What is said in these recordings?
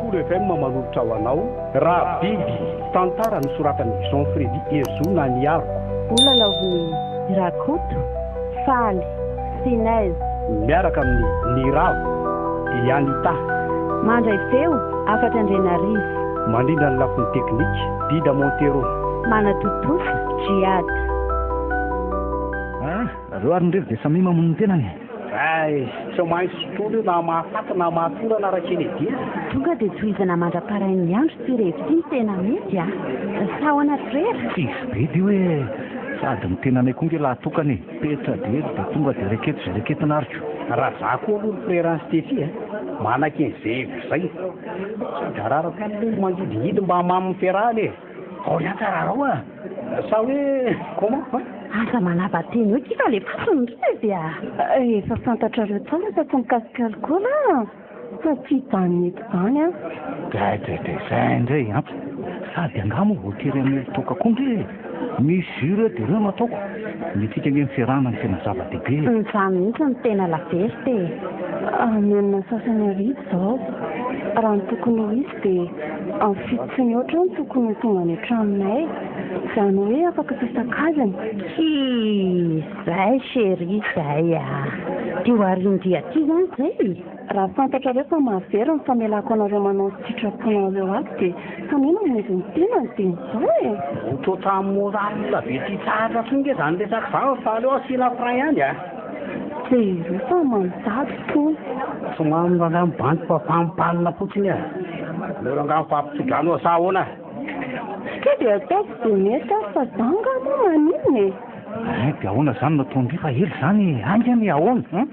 Folo FM manolotra ho anao raha biby tantara nosoratany Jean Frédy Ezona Niaro. Olana ny rakoto, faly, sinaise. Miaraka amin'ny Niravo, Yanita. Mandray feo, afatra Andrenarivo. Mandrindra ny lafiny teknika, Dida Montero. Manatotoso, Jiad. Reo ary ndrery dia samy mamono ny tenany. Tsy maintsy tolo na mahafaty na mahatora na rakenedy. Tonga dia tohizana mandra-parain'ny andro tsy rehetra ny tena mety sao anaty rera. Tsisy be dia hoe sady ny tenanay koa nge lahatokany petra dia tonga dia reketo zay reketinariko. Raha za koa aloha ny frère Stéphie manaka izay zay sady araraka an'ilay mangidihidy mba mamy fiarahany ao iantararao sa hoe comment asa manava-teny hoe kifa le fasony revy efa fantatrareo tsara fa tsy mikasika alikola fa tsy tany eto zany zay indray ampy sady angamo voatery amin'ny toka koa ndre misy ireo dia ireo nataoko mitsika nge mifiarahana ny tena zava-dehibe izany mihitsy ny tena laverte amenona sasany arivo zao raha ny tokony ho izy dia amin'ny fito sy ny oatra ny tokony ho tonga ny atranonay izany hoe afaka sasakazany zay chéri zay teo arindria ty zany zay raha fantatrareo fa mahavery ny famelako anareo manao sitraponareo aky dia samina monzy ny tenany dia mizao ototra moralina be ty tsara fonge zany resaka zany fa aleo asina frein ihany dia ireo fa manodady fony somary rangano bandy fa fampalina fotsiny leo rangano fampitsigano asa ahoana sika dia ataoko dia mety fa danga moa maniny dia ahoana zany natondry fa hely zany angany ahoana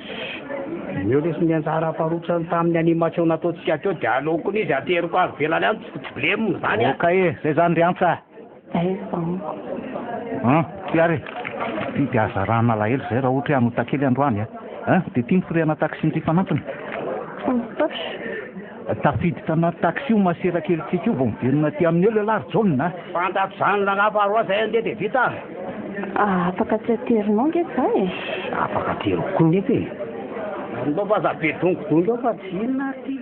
eo lesy ny anjara aparotrany tamin'ny animation nataontsika teo dia aleokony izy ateriko ary velany any tsy problème zany oka zay zany ry ampy tiary ty dia azarana alahelo zay raha ohatra hoe anotakely androany dia tia miforiana taxi ny ty fanampiny tafidy tana taxi io maserakelytsika io vao miverina ty amin'ny eo le lary jaune fantatro zany lagnafa roa zay andeha dia vita afaka tsy aterinao nge zay afaka ateriko koa nefa mba fa za be dongodongo fa tsy inona ty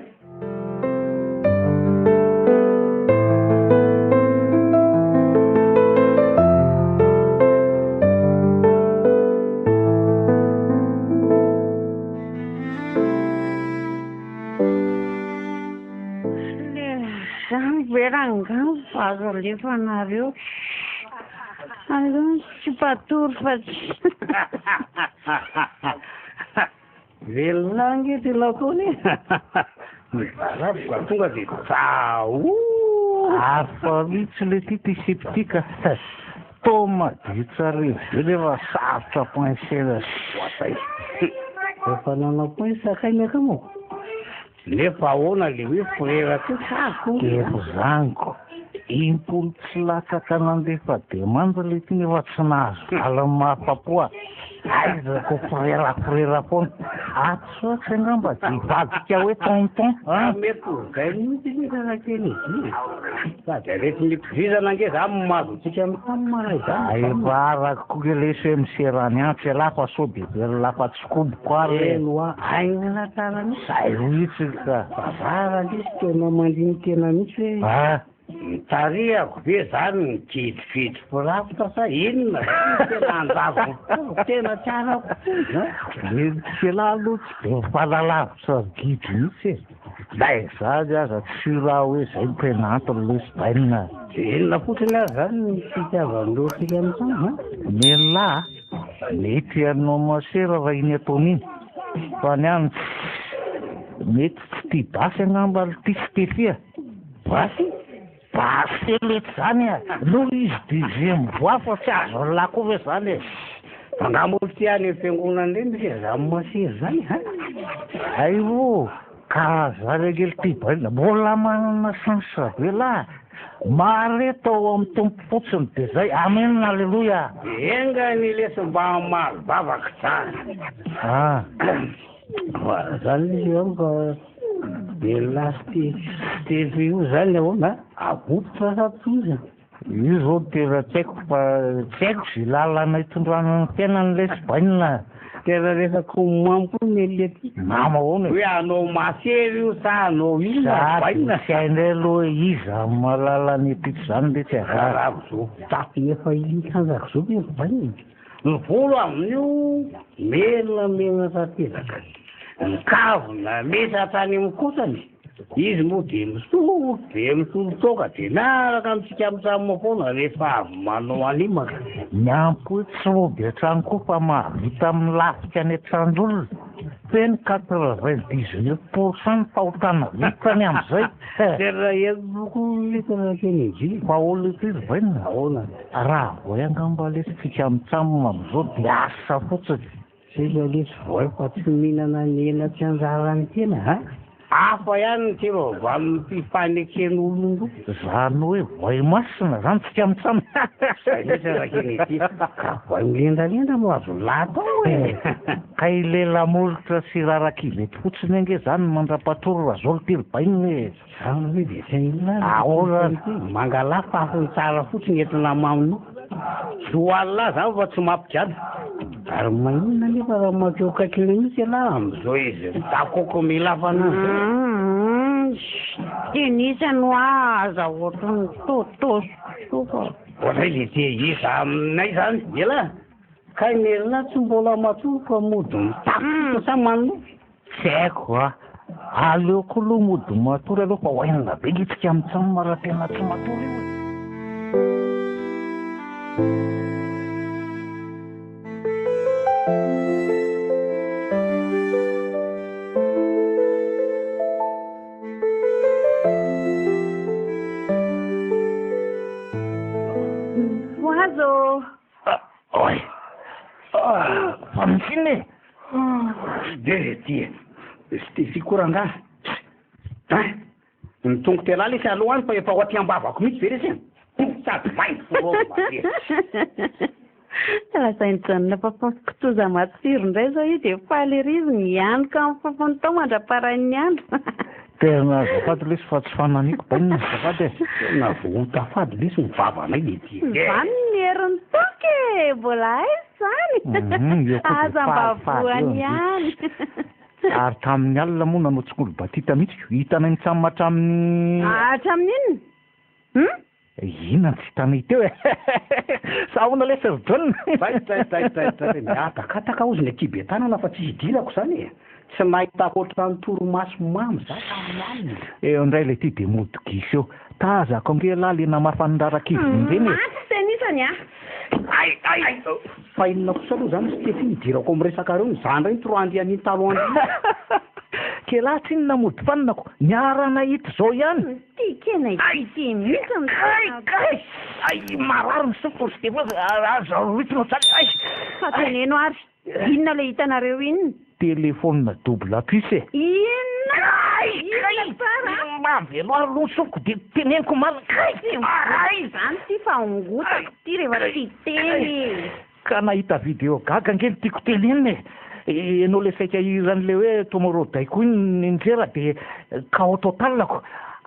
verangano fazalefanareo aloha tsy patory fa tsy velona nge ty lakony mivaravoka tonga dia tsao afa mihitsy le ty ty septika tomadio tsara ve rehefa sarotra poinsela voatay efa nanao point sakainaka moa nefa ahoana le hoe frère ty sako efa zaniko impolo tsy latsaka nandefa dia manja le ty nefa tsy nahazo ala mahafapoa aizako frère foana atsoatra angamba dia vadika hoe tonton mety zay mihitsy ny karakely izy sady arety mitovizana nge za mazotsika mitamana izany efa arako ke leso miserany ampy lafa so dia lafa tsikoboko ary enoa aina tsara misy zay mihitsy ka vavara ndisy tena mandiny tena mihitsy hoe mitariako be zany mikidikidy firafitra sa inona tena andavo tena tsara fela aloha tsy de falalavitra gidy mihitsy day zany aza tsy raha hoe zay mpenanto lesbaina inona fotsiny azy zany fitiavan'loatsika amin'izany mela mety anao masera raha iny ataony iny fa ny any mety tsy tia basy angamba ty Stéphie basy basy lety zany no izy dize mivoafa tsy azo lako ve zany angamo ty any fiangonana reny misy za masera zany aio karazany kely ty baina mbola manana sansa be la mareta ao amin'ny tompo fotsiny dia zay amen alleluia enga ny lesy mba malobavaka tsara zany izy ao fa bela Stéphie io zany ahoana abototra sapoiza io zao tena tsy haiko fa tsy haiko zay lalana hitondrana ny tenany lesbaina tena resaka mampo nely aty mama hono hoe anao masery io sa anao zaina sy haindray aloha iza malala ny tito zany le tsy azara raha zao taty efa ikanjako zao hoe vaina ny volo amin'io mena tatezaka ny kavona mesatra any amin'ny kosany izy moa de misolo toka de miaraka amitsika amitsamo foana rehefa avy manao alimaka miampy tsy roby an-trano koa fa mahavita amin'ny lafika ny an-tran'olona teny 99% fahotana vitany am'izay tena eboko litana teny izy fa olona izy vaina ahoana raha voay angamba lesitsika amitsamo am'izao de asa fotsiny sisa lesy voay fa tsy mihinana ny hena tsy anjarany tena ha hafa ihany tiro amin'ny mpifaneken'olondro zany hoe voay masina zany tsika amitsamo isarakenity ka voay milendalenda no azo latao e ka ile lamolotra sy rarakilety fotsiny ange zany mandra-patoro raha zao litelo bainy zany hoe de tsy ilana ahoana mangalafa afony tsara fotsiny entina mamino sy hoalina zany fa tsy mampiady ary maninona nefa raha makeo kakile mihitsy ala am'izao izy takoko milafana tenisany aza ohatrany totosoka ohatray le te iza aminay zany ela ka nerina tsy mbola matsoro fa mody mitako sa manno tsy haiko a aleoko aloha mody matory aloha fa hoainana be itsika amitsamo mara tena tsy matory famitsiny de ty sy koranga ny tongo tela lesy aloha any fa efa ho aty-ambavako mihitsy ve resy sady maintro lasainjanona fafankitoza matsiro indray zao izy efaly eriziny ianoka amin'ny fafanotao mandra-paran'ny andro tena zafady lesy fa tsy fananiko bainina zafady na vohotafady lesy mivavanay le ty zany ny herin'ny toky mbola zany aza mbavoany ihany ary tamin'ny alina moa nanao tsikolo batita mihitsy hitanay nitsamo hatramin'ny hatramin'inona inona tsy hitanay teo e sa hoana le serjone atakataka ozy ny tibetanana fa tsy hidirako zany e tsy nahitako ohatrany toromaso mamy zany eo indray le ty de modigisy eo tazako ange lahy le namafanondrarakivony reny tenisany fa inona kosa aloha zany sy tefi hidirako am'resaka reo zany reny troandy an'iny talohandy ke lahy tsy inona mody faninako niarana hita zao ihany tikena ity mihitsy ay marary ny sofosy de azo ritinao tsara fa teneno ary inona le hitanareo inona telefona double appui inona mavelo ary lo sofoko de teneniko zany ty fa ongotako ty rehefa ty teny ka nahita video gaga angely tiako tenenina enao le saika iran'le hoe tomoroday koa ninjera de kao totalako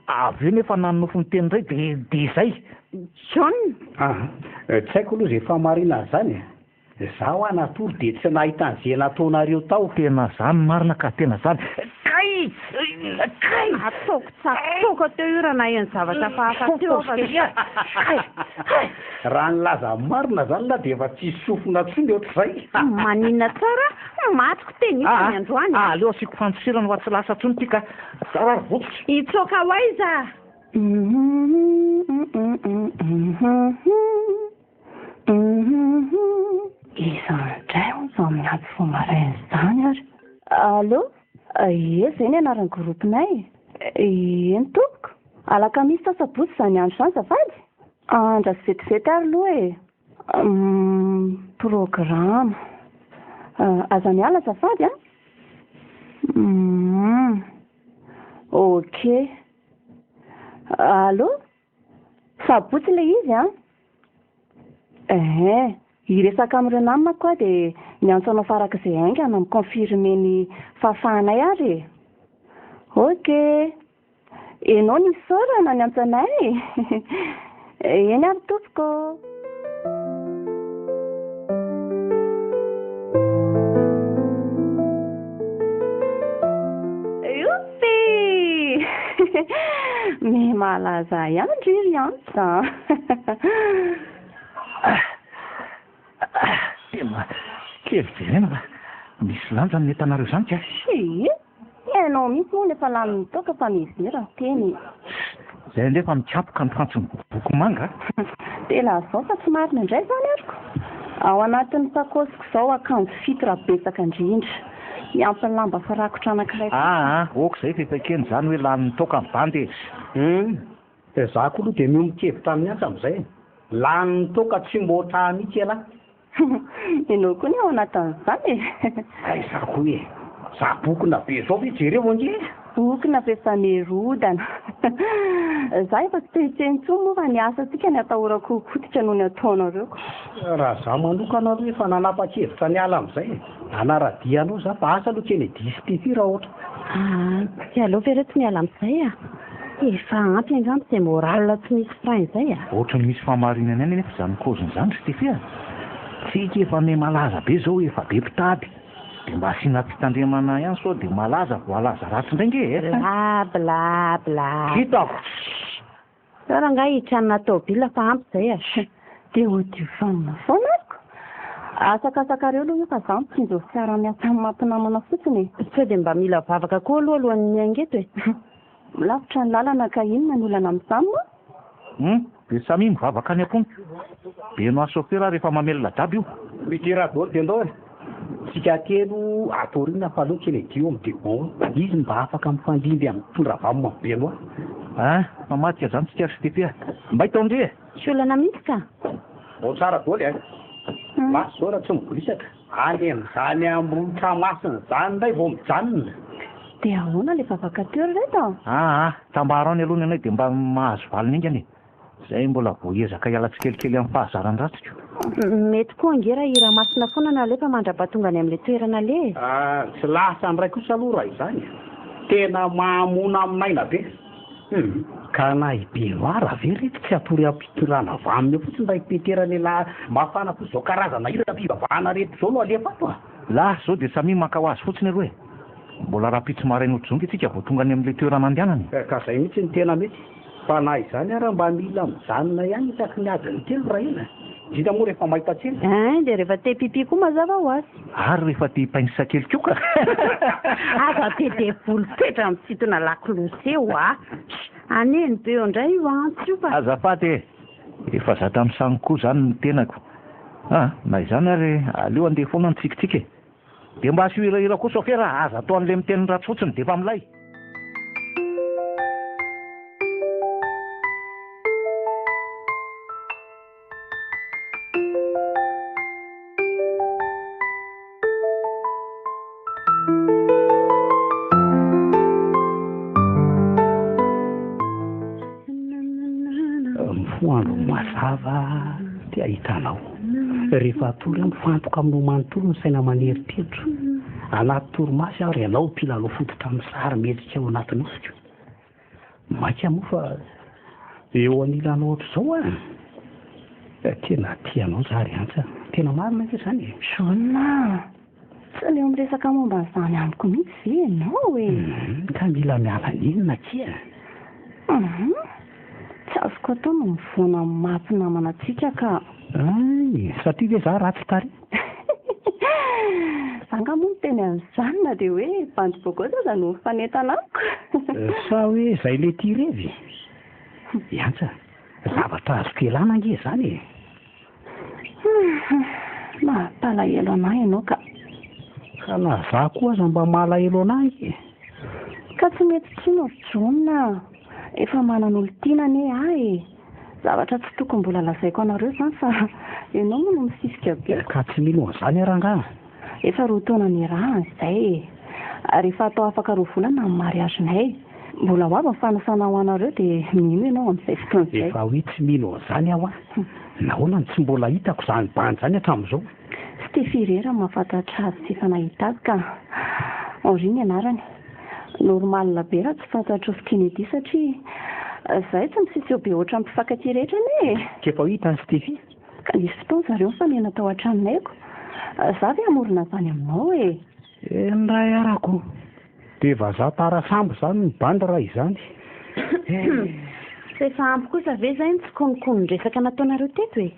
avy eo nefa nanofony teny ray de zay john tsy haiko aloha zay fa marina zany zaho anatory de tsy nahitan'zay nataonareo tao tena zany marina ka tena zany ataoko tsakotoko teo io raha nahiany zavatra fahafa teo raha nylaza marina zany la de efa tsisy sofona tsony ohatr'izay maninona tsara matiko tenisany androany aleo asiko fantsirana fa tsy lasa tsony ty ka tsara vototra itsoka ho aiza izandray ozo amin'ny aty fomarainy zany ary allo ie zay ny anarany groupinay eny tompoko alakamisy sasabotsy zany andro zany zafady andra sy vetivety ary aloha e programa aza miala zafady ok allo sabotsy le izy iresaka amin'ireo namako koa de miantso anao farak'izay aingana miconfirme ny fahafahanay ary ok enao ny saorana ny antso anay eny ary tompoko mahalaza iandriry antsa. Kely jerena misy lanja ny entanareo zany ka. Ianao misy moa nefa lanin'ny toka fa mizera teny. Zay nefa mikapoka ny fantsony boky manga. Tela zao fa tsy marina indray zany ariko. Ao anatin'ny sakosiko izao akanjo fitra betsaka indrindra. Miampy ny lamba farakotra anankiray. Oka izay fefakeny zany hoe lanin'ny toka ny bandy. Za koa aloha dia miombon-kevitra amin'ny asa amin'izay. Lanin'ny toka tsy mboatra mihitsy ela. Ianao koa ny ao anatin'izany e. Za koa e. Za bokina be zao ve jereo ange? Bokina be famerodana. Za efa tsy tehitseny intsony moa fa ny asantsika ny atahorako kotika noho ny ataonareo. Raha za manokana aloha efa nanapa-kevitra ny ala amin'izay. Anaradianao za fa asa aloha kely distify raha ohatra. Tsy aleo ve tsy miala amin'izay efa ampy angamba izay moral tsy misy frein izay Ohatran'ny misy famarinana any nefa izany kaozin'izany Stifia. Tsika efa me malaza be zao efa be mpitady. Dia mba asiana tsy tandremana ihany sao dia malaza voalaza ratsy indray bla. Hitako. Raha nga hitranona tôbila fa ampy izay dia odio fanina foana ariko. Asakasakareo aloha io fa za mitsinjo fiara-miasa amin'ny mampinamana fotsiny. Sao dia mba mila vavaka koa aloha alohan'ny angeto e. Milavitra ny lalana ka inona ny olana amin'izany moa? Dia samy mivavaka any am-pony. Be no asofera rehefa mamelona daba io. Mitera dolo dia andao tsika telo atoriana fa aloha kely dio amin'ny debon. Izy mba afaka mifandimby amin'ny mpitondra vamo be no mamatika zany tsika Stifia. Mba hitao ndre Sy olana misy ka? Tsara dolo masy zao raha tsy mibolisaka. Any amin'izany ambolotra masina zany ndray vao mijanona. Dia ahoana ilay vavaka teo reto? Tambaro any aloha ny anay dia mba mahazo valiny ingany. Zay mbola voaezaka hiala tsikelikely amin'ny fahazarany ratsika. Mety koa angera hira masina foana na alefa mandrabatongany amin'ilay toerana le. Tsy lasa andray kosa aloha raha izany. Tena mahamona aminaina be. Ka na hibeloara ve reto tsy atory ampitorana vaminy fotsiny mba hipeterany la mafana fotsy zao karazana hira fivavahana reto zao no alefato Lah zao dia samy maka ho azy fotsiny aloha mbola rapitso maraina ojongy tsika vao tonga any amin'ilay toerana andehanany. Ka zay mihitsy ny tena mety. Fa na izany ara mba mila mijanona ihany hitako ny azony telo raha ina. Vita moa rehefa mahita tsely. Dia rehefa te pipi koa mazava ho azy. Ary rehefa te hipainisa kely koa ka. Aza te devolo toetra mitsitona lakoloseo aneny be eo indray io antsy io fa. Azafady efa za tamin'ny sangy koa zany ny tenako. Na izany ary aleo andeha foana ny tsikitsika. Dia mba asio hirahira koa sofera aza atao an'ilay miteny ratsy fotsiny dia efa milay. Mifoandro mazava ty ahitanao. Rehefa atory mifantoka amin'ny manontolo ny saina maneritedro. Anaty torimasy aho ry anao mpilalao fototra amin'ny sary metsika ao anaty nosika. Maika moa fa eo anilanao ohatr'izao tena tianao zary antsa. Tena marina ke zany Sona tsy leo miresaka momba n'izany amiko mihitsy ve ianao ka mila miala ninona kia. Tsy azoko atao no mivoana amin'ny mampinamana antsika ka. Satria ve za ratsy tary. Zanga moa teny amin'izany na dia hoe bandiboko aza no mifanetanako. Sa hoe zay le ty revy. Antsa zavatra azoko elana ange zany Mampalahelo anahy ianao ka. Ka na za koa aza mba malahelo anahy. Ka tsy mety tsino Jona. Efa manan'olo tiana ane zavatra tsy tokony mbola lazaiko anareo zany fa ianao moa no misisika be. Ka tsy mino an'izany aranga. Efa roa taona ny raha izay. Rehefa atao afaka roa volana amin'ny mariazinay. Mbola ho avy ny fanasana ho anareo dia mino ianao amin'izay fotoana izay. Efa hoe tsy mino an'izany aho nahoana ny tsy mbola hitako izany bany izany hatramin'izao. Stify Rera mahafantatra azy tsy efa nahita azy ka Henri ny anarany. Normal be raha tsy fantatro Kennedy satria zahay tsy misiseo be ohatran'ny mpifankatia rehetra ane. Kefa hita ny Stify. Ka nisy fotoana zareo mifanena tao an-tranonayko. Za ve amorona izany aminao ny ray arako. Dia vazaha tara sambo zany ny banda raha izany. rehefa ampy kosa ve zay ny tsy konokony resaka nataonareo teto e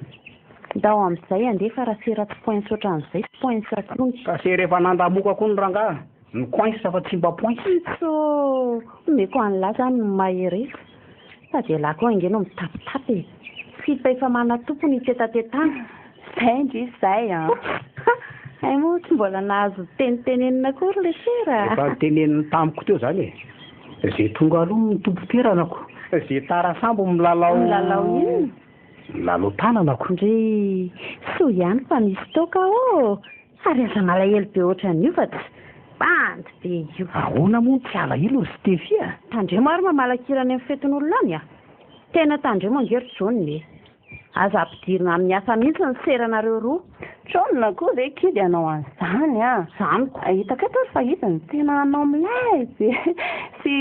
ndao amin'izay andefa raha sera tsy pointsy ohatran'izay tsy pointsy atrony ka se rehefa nandamoko koa ny rangahy ny coince fa tsy mba pointsy so meko an'lahy zany maheresa sady alako angenao mitapitapy e filipa efa mana tompony tetatetana zay ndry izay a ay moa tsy mbola nahazo tenitenenina kory le sera efa teneniny tamiko teo zany e zay tonga aloha ny tompo-teranako zay tara sambo milalao inona milalao tananako ndry so ihany fa nisy toka o ary aza malahelo be ohatran'io fa tsy bandy be io ahoana moa tsy alahelo ry Stefia tandremo ary mamalakirany amin'ny fetin'olona any a tena tandremo angery John aza ampidirina amin'ny asa mihitsy ny seranareo roa John koa ve kidy anao an'izany a zaniko hitaka eto fa izy ny tena anao milay be sy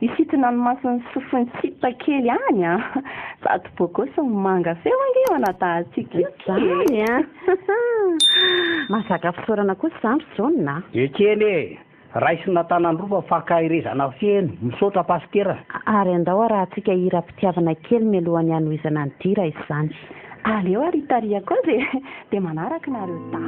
isitina ny masony sofiny sita kely any a zato bokosy ny manga feo ange manatahantsika zany a mahazaka fisaorana kosa zany John na ekely raisina tanandrova fakahirezana feno misaotra pastera ary andao raha antsika ira-pitiavana kely mialohan'ny hanohizana ny dira izany aleo ary itaria koa dia manaraka nareo ta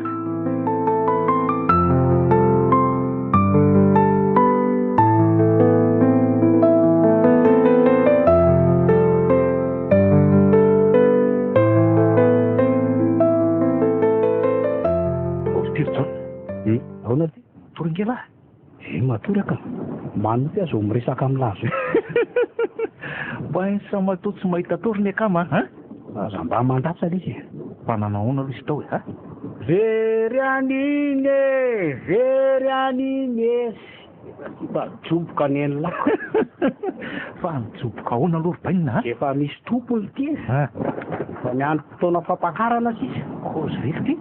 ahoana ty toringela matoraka manoty azo miresaka amin'lazo mba isa matoa tsy mahita toriny akama aza mba mandatsa izy fa nanahoana aloha izy tao hoe very aniny mba joboka ny enilako fa mijoboka ahoana aloha ry bainina efa misy tompony ty fa miandro fotoana fampakarana sisa kozy reky ty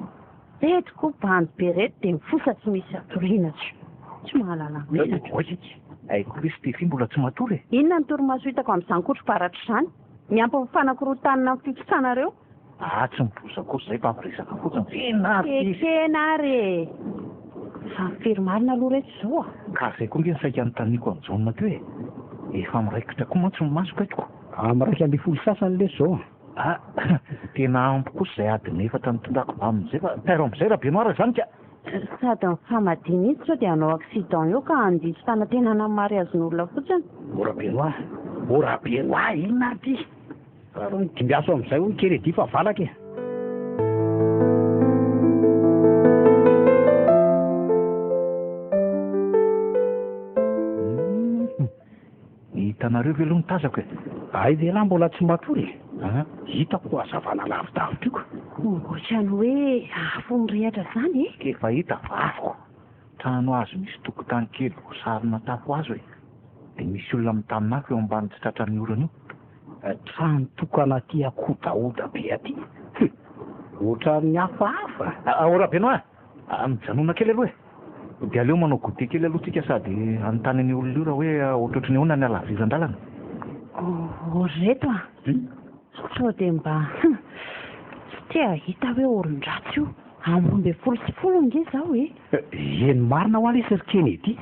reto koa bandy be reto dia mifosa tsy misy atoriana tsy mahalala aiko le Stefia mbola tsy matory inona ny torimaso hitako amin'izany kotroparatra izany miampy mifanakorotanina amin'ny fifitsanareo tsy mibosa kosa zay mpampiresaka fotsiny kenary fa mifiry marina aloha reto zao ka zay koa nge nisaika nytaniko amin'ny jaonina teo efa miraikitra koa mantsy ny maso kaitiko amiraika amby folo sasany le zao tena ampy kosa zay adiny efatra nitondako amin'izay fa tairo amin'izay raha benoara zany ka sady ny famadiny itsy sao dia hanao accident eo ka andisy fanatenana mary azon'olona fotsiny ora benoa inona ty fa ro nidimbiaso amin'izay ho keredi fa valaka hitanareo ve aloha nitazako ay lehilahy mbola tsy matory hitako hazavana lavidavitra io ohatrany hoe afo mirehatra zany efa hita vavoko trano azo misy tokotany kely sarina tafo azo dia misy olona mitaminako eo ambany tsy tratran'ny orana io trano tokana ty akodaoda be aty ohatran'ny hafahafa ora benoa mijanona kely aloha dia aleo manao gote kely aloha tsika sady anontany olona io raha hoe ohatrohatry ny ahoana ny alavizan-dalana reto sao dia mba tsy tia hita hoe olon-dratsy io ambombe folo sy folo nge zaho eny marina ho ale sir Kennedy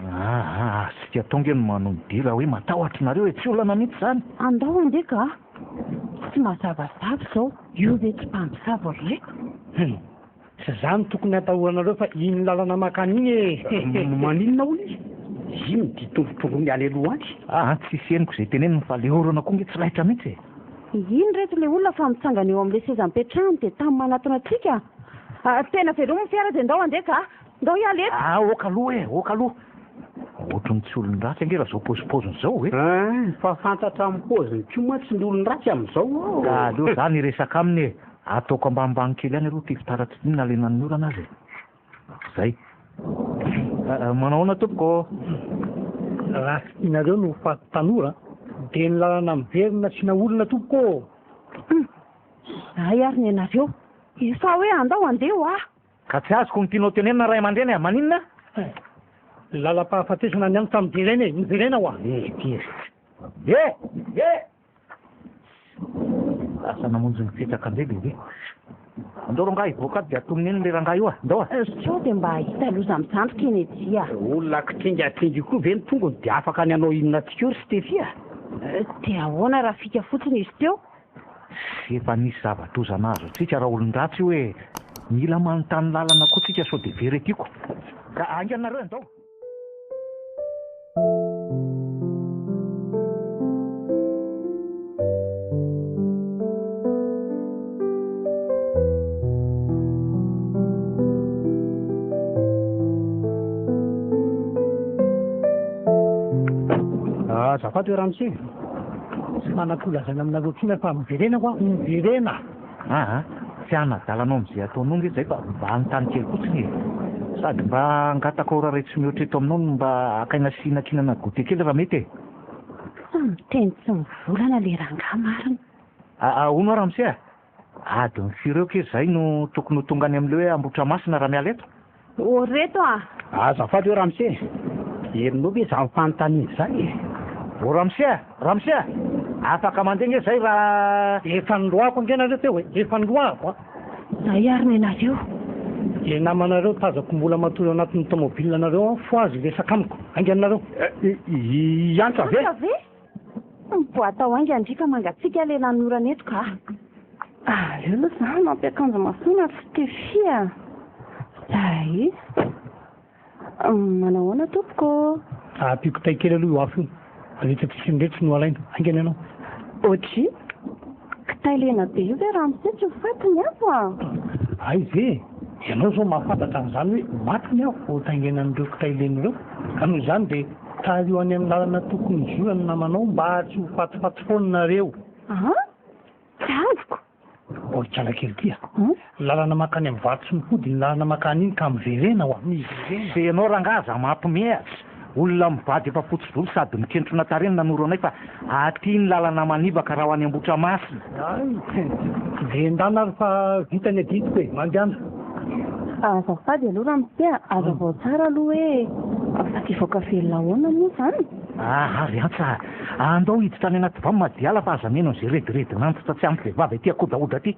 sika tonga eny manondy raha hoe matahotra nareo tsy olana mihitsy zany andao ande ka tsy mazavazavy zao io ve tsy mpamosavy reko sy zany tokony atahoranareo fa iny lalana makan'iny maninona olo izy iny ditongotrongony ale aloha any tsisy eniko zay teneniny fa le orana koa nge tsy lahitra mihitsy iny reto le olona fa mitsangana eo amin'le seza mipetrahany dia tamin'ny manatona atsika tena velomo fiara dia ndao ande ka ndao ialeto oka aloha ohatrany tsy olon-dratsy ange raha zao pozipoziny zao fa fantatra amin'ny poziny ko moa tsy ny olon-dratsy amin'izao ka aleo zany resaka aminy ataoko ambanimbany kely any aloha ty fitaratsy iny nalenan'ny orana azy zay manahoana tompoko raha sy tianareo no faty tanora dia ny lalana miverina sy na olona tompoko ay ary ny anareo efa hoe andao andeo ka tsy azoko ny tianao tenenina ray aman-dreny maninona lalam-pahafatesana ny any tamin'ny direny niverena ho asa namonjy ny fetsaka andeha lehibe andao rangahy voaka dia atominy eny le rangahy io ndao sao dia mba hita loza misandro Kennedy olona kitringatringy koa ve ny tongony dia afaka ny anao inona tsika eo ry Stefia dia ahoana raha fika fotsiny izy teo? Sy efa nisy zava-dozana azo atsika raha olon-dratsy hoe mila manontany lalana koa tsika sao de very tiako. Ka anganareo andao. Azafady hoe Ramose, tsy manakolazana aminareo tsina fa miverenako a, miverena. Tsy anadalanao am'izay ataonao nge zay fa mba anontany kely fotsiny e. Sady mba angatako raha tsy mihoatra eto aminao no mba akaina sihinankinana gote kely raha mety e. Sa miteny tsy mivolana le rangà marina. Ahoana Ramose a? Adiny fireo ke zay no tokony ho tonga any amin'le hoe Ambotra Masina raha miala eto. Reto a. Azafady hoe Ramose, herinao ve za mifanontaniana zay? O Ramose, afaka mandeha nge zay raha Efa noroako nge nareo teo e, efa noroako a. Zay ary ny anareo. E namanareo tazako mbola matory anatin'ny tomobile nareo fo azy resaka amiko. Anganareo. Iantsa ve? Anta ve? Boatao ainga andrika mangatsika le nanorana eto ka. Io aloha za mampiakanjo masona fitefia. Zay. Manao ahoana tompoko? Apiko tay kely aloha io afo io. Rehetra tsisy niretsy no alaina. Aingana ianao. Ohatry? Kitay lena be io ve Ramose tsy ho fatiny afo a? Ay ve, ianao zao mahafantatra an'izany hoe matiny aho vao taingenan'ireo kitay lena ireo. Ka noho izany dia taly eo any amin'ny lalana tokony zoana namanao mba tsy ho fatifaty foana nareo. Tsy azoko. Tsara kely tia. Lalana makany amin'ny vato sy mipody ny lalana makany iny ka miverena ho amin'ny verena. se ianao rangaza mampimehatra. Olona mivady efa fotsy volo sady mikentrona tareny nanoro anay fa aty ny lalana manibaka raha ho any Ambotra Masina. Ve endana ary fa vitany aditiko e, mandehana. Azafady aloha Ramose, azavao tsara aloha hoe afaky hivoaka velona ahoana moa zany. Ary antsa andao hiditra any anaty vamo madiala fa aza meno an'izay rediredina antitra tsy ampy vehivavy aty akodaoda aty.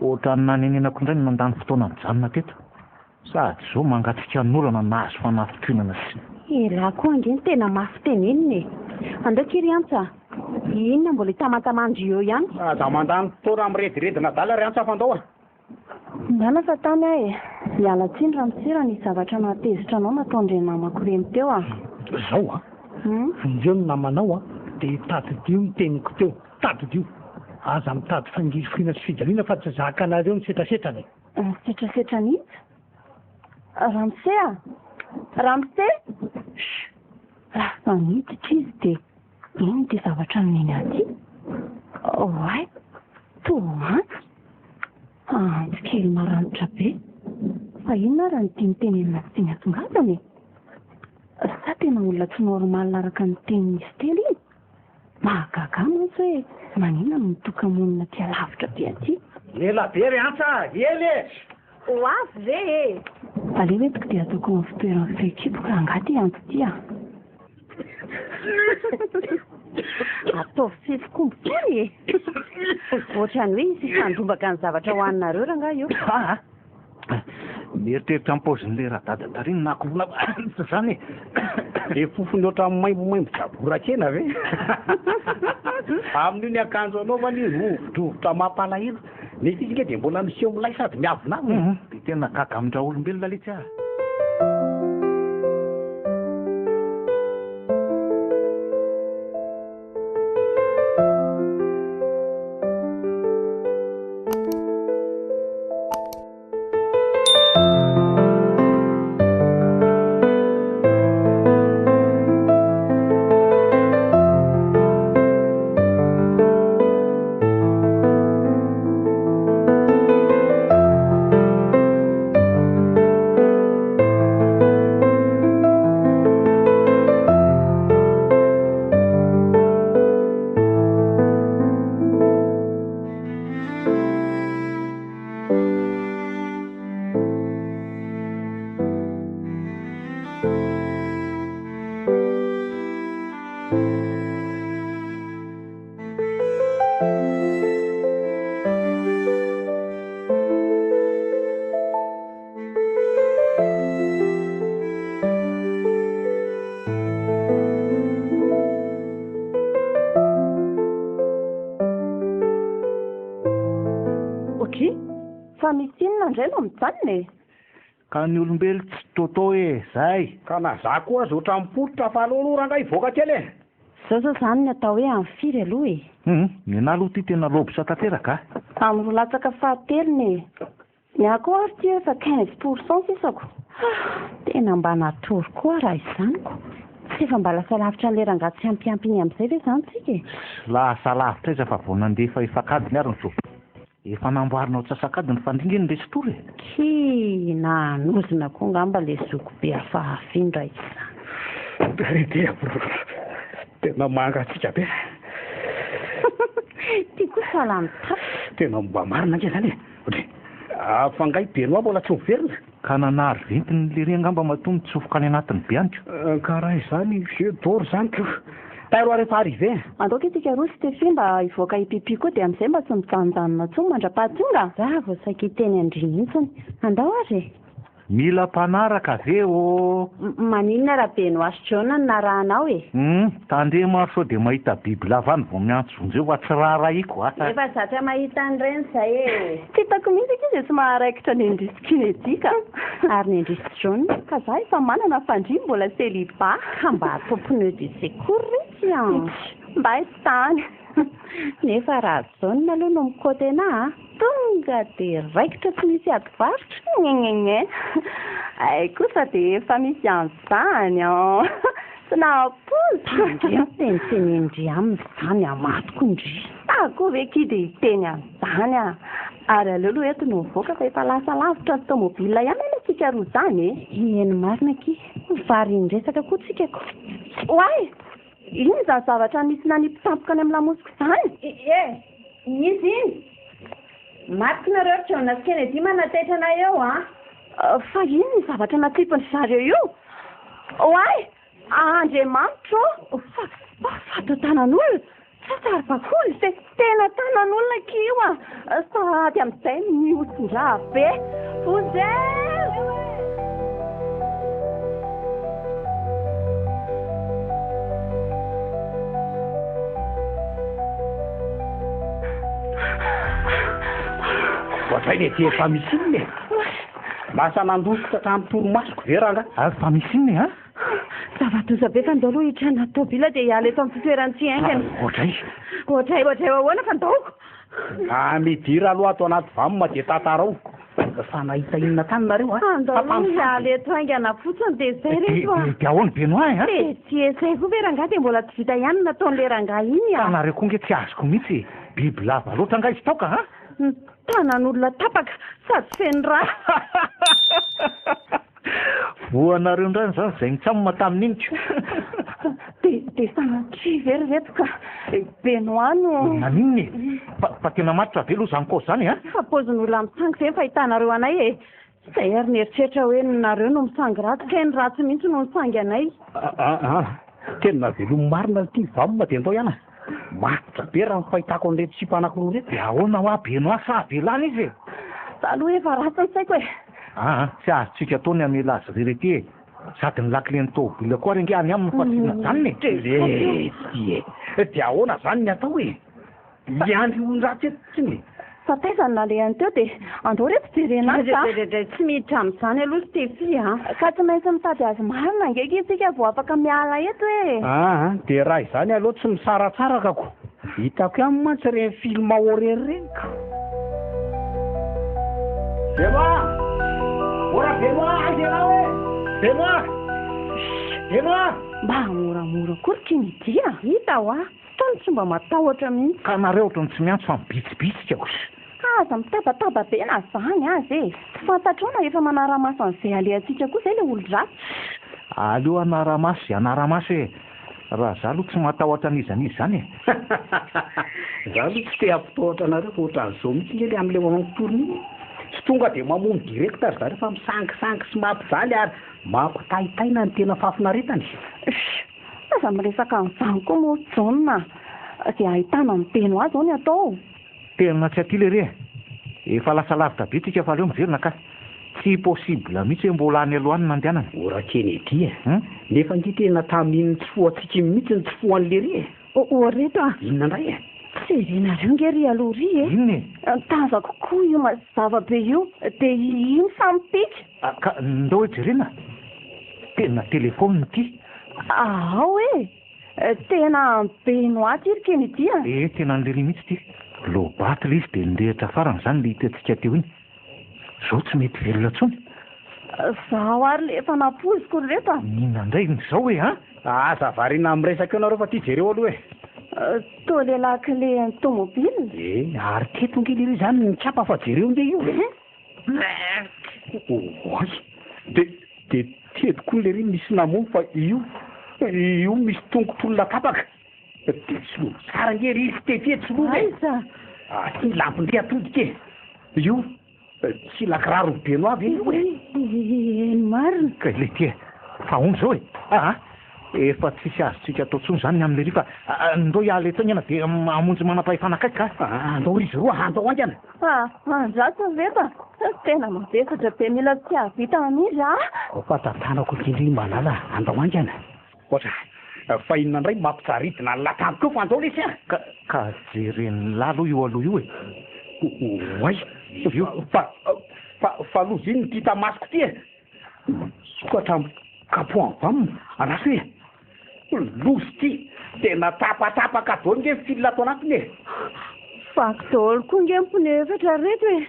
Ohatra ny nanenenako indray no nandany fotoana mijanona teto. Sady zao mangatsika n'olana nahazo fanafitrinana sy. Raha koa angeny tena mafy tenenina e. Andao kiry antsa. Inona mbola hitamatamandy eo ihany? Za mandany fotoana amin'ny rediredina dala ry antsa fandao a. Ndana fa tany ahy e. Miala tsiny Ramose raha nisy zavatra nahatezitra anao nataondre namako reny teo a. Zao a. Indreo no namanao a, dia tadidio ny teniko teo. Tadidio. Aza mitady fangirifina sy fijaliana fa tsy zaka anareo ny setrasetrany. Setrasetra nitsy? Ramose a? Ramose? Raha faniditra izy dia ino ty zavatra neny aty? Oay, tomaty. Antsy kely maranitra be. Fa inona raha ny tianytenenina sy teny atongatany? Sa tena olona tsy normal araka ny tenin'izy telo iny? Mahagaga mantsy hoe manina no mitoka-monina tia lavitra be aty. Ela be ry antsa, ely e! Ho avy ve e? Aleo entiko dia ataoko amin'ny fitoerany fehikiboka angaty antso ty a. Ataovy fesikombo kely e. Ohatrany hoe isy fandombaka ny zavatra ho aninareo raha nga io. Mieritreritra ampozin'le radada tariny nakovona zany e fofony oatra maimbomaimbo jaborakena ve? Amin'io ny akanjo anaovany izy rovodrovotra mampalahelo. Nefa izy nge dia mbola miseho milay sady miavona aminy. Dia tena gaga amindra olombelona le tsy ah. fa misy inona indray no mijanona e. Ka ny olombelo tsy totao zay. Ka na za koa azo oatra mipolitra fa aloha rangahy ivoaka kely e. Zao zany ny atao hoe amin'ny firy aloha e. Nena aloha ty tena lobisa tanteraka. Amin'ny latsaka fahatelony e. Ny ako ary ty efa 15% sisako. Tena mba natory koa raha izaniko. Tsy efa mba lasa lavitra ny lerangaha tsy ampiampiny amin'izay ve zany tsika e. Lasa lavitra izy fa vao nandefa efakadiny ary ny so. Efa namboarina atsasakadiny fandringiny le story e. Ki nanozina koa ngamba le zoko be afahafindra izany. Redia tena mangatsika be. Ty koa salamy tapy. Tena mba marina ke zany e. Afangay Benoît mbola tsy miverina. Ka nanary ventiny le ry angamba matonga tsofoka any anatin'ny bianiko. Karaha izany vieux d'or zany ko. Tairo rehefa arrivé. Antoka isika roa Stéphie mba hivoaka hipipi koa dia amin'izay mba tsy mijanonjanona tsony mandra-pahatonga. Za vao saika hiteny andry mihitsiny. Andao ary. Mila mpanaraka ve o? Maninona raha Benoît John narahanao e? Tandeha maro sao dia mahita biby lava ny vao miantso vonjeo fa tsy raharaiko. Efa zatra mahita an'ireny zay e. Titako mihitsy izy tsy maharaikitra ny indrisy kinetika. Ary ny indrisy John ka za efa manana fandry mbola célibat. Ka mba atao pneu de secours ritsy mba tany. Nefa raha John aloha no mikote anahy tonga dia raikitra tsy misy adivarotra. Ngengengen. Ay kosa dia efa misy an'izany tsy nahapozy. Teny indry amin'izany amatoko indry. Ako ve kidy hiteny an'izany ary aleoloha eto no mivoaka fa efa lasa lavitra ny tomobila ihany antsika roa zany e. Eny marina ki. Vary ny resaka koa tsika ko. Oay! Ino izany zavatra misy nanipitampika any amin'ny lamosiko izany? Izy iny. Matinareo John Kennedy manataitra na eo fa ino ny zavatra natipiny zareo io? Oay! Andriamanitro! Fato tanan'olona! Tsara bakoly se tena tanan'olona ki io sady amin'izay mihoson-draha be. Fozero! Ohatray le ty efa misy inona e. Lasa nandositra hatramin'ny torimasoko ve raha fa misy inona Zava-doza be fa ndao aloha hitrana tobila dia hiala eto amin'ny fitoerany tsy haingana. Ohatray ahoana fa ndaoko. Midira aloha ato anaty vamoma dia tatarao. Fa nahita inona tany nareo andao aloha hiala eto haingana fotsiny dia zay rehefa. Dia ahoana Benoît Tsy esay koa ve rangahy dia mbola tsy vita ihany nataon'le rangahy iny Nareo koa nge tsy azoko mihitsy. Biby lava loatra angaha izy taoka tanan'olona tapaka sady feno rà. Voanareo ndrany zany zay nitsamoma tamin'iniko. Dia sanatry verorepoka Benoît no naninny fa tena matitra ve aloha zany koa zany fa pozin'olona misangy zay fahitanareo anay e. Zay ary nieritreritra hoe nareo no misangy ratsy ka ny ratsy mihitsy no misangy anay. Tena velomy marina ty vamoma dia ndao ihany matitra be raha fahitako an'irety tsipa anankiroa reto. Dia ahoana hoa Benoît sa velany izy za aloha efa ratsy ny saiko e. Tsy azontsika ataony amela azy rerety e. Sady ny lakileny tobila koa rengy any aminy fa tsina zany dia ahoana zany ny atao e. Iandry olon ratsy eto tsiny. Fa taizany nalehany teo dia andao reto jerena tsy miditra amin'izany aloha Stéphie ka tsy maintsy mitady azy marina ngeky isika vao afaka miala eto e. Dia raha izany aloha tsy misaratsaraka hitako ihany mantsy reny film horreur reniko. Benoît! Ora Benoît angelao e! Benoît! Mba moramora kory ny hita tony tsy mba matahotra mihitsy. Ka nareo ohatrany tsy miantso fa mibitsibitsika kosa. Aza mitabataba be na zany azy e. Tsy fantatrao efa manara-maso an'izay alehantsika koa izay le olo ratsy. Aleo anara-maso e. Raha za aloha tsy matahotra an'izanizy zany e. Za aloha tsy te hampitahotra anareo fa ohatran'izao mihitsy nge le amin'ilay mampitoriny. Tsy tonga dia mamono direkta ary zareo fa misangisangy sy mampijaly ary mampitaitaina ny tena fafinaretany. Aza miresaka amin'izany koa moa John dia ahitana amin'ny Benoît zao ny atao. Tena tsy aty le re. Efa lasa lavitra be tsika fa aleo miverina ka. Tsy possible mihitsy mbola any alohany nandehanana. Ora Kennedy nefa nge tena tamin'ny tsy foantsika mihitsy ny tsy foan'le re. Oreto inona indray Serenareo ngery aloha ry e. Inona e? Taza kokoa io mazava-be io dia io mifampika. Ka ndao hoe jerena tena telefônina ity. Ao e, tena beno aty ry Kennedy a. Tena an'lery mihitsy ity lobaty le izy dia nirehitra farany izany le hitatsika teo iny. Zao tsy mety velona tsony. Zaho ary le efa napoziko ry reto a. Nina indray zao hoe ha? Zavariana miresaka eo nareo fa ty jereo aloha e. To lehilahy clé tomobile. Ary teto ngely iry zany nitsapa fa jereo nge io e. Oy de teto koa le ry misy namono fa io misy tongotr'olona tapaka. Tsy tsara nge ry izy tetetsoloa e. Aiza? Ty lampondre atodika e. Io tsy lakiraro beno avy io e. Eno marina. Ka le ty e fa ono zao e. Efa tsisy azotsika atao tsony zany amin'le ry fa ndao hiala eto iana dia amonjy manam-pahefana akaiky ka. Andao izy roa andao angana. Andraso reto a. Tena mavesatra be mila tsy havita amin'izy a. Fa tantanako kely malala andao angana. Ohatra fa inona indray mampijaridina latampoka eo fa andao lesy a. Ka jereny lalo io aloha io e. Oay io fa lozy iny nitita masoko ty e. Sokatra kapoan vamina anaso e. Lozy ty tena tapatapaka daholo nge fil ato anatiny e. Fako daholo koa nge mpone efatra reto e.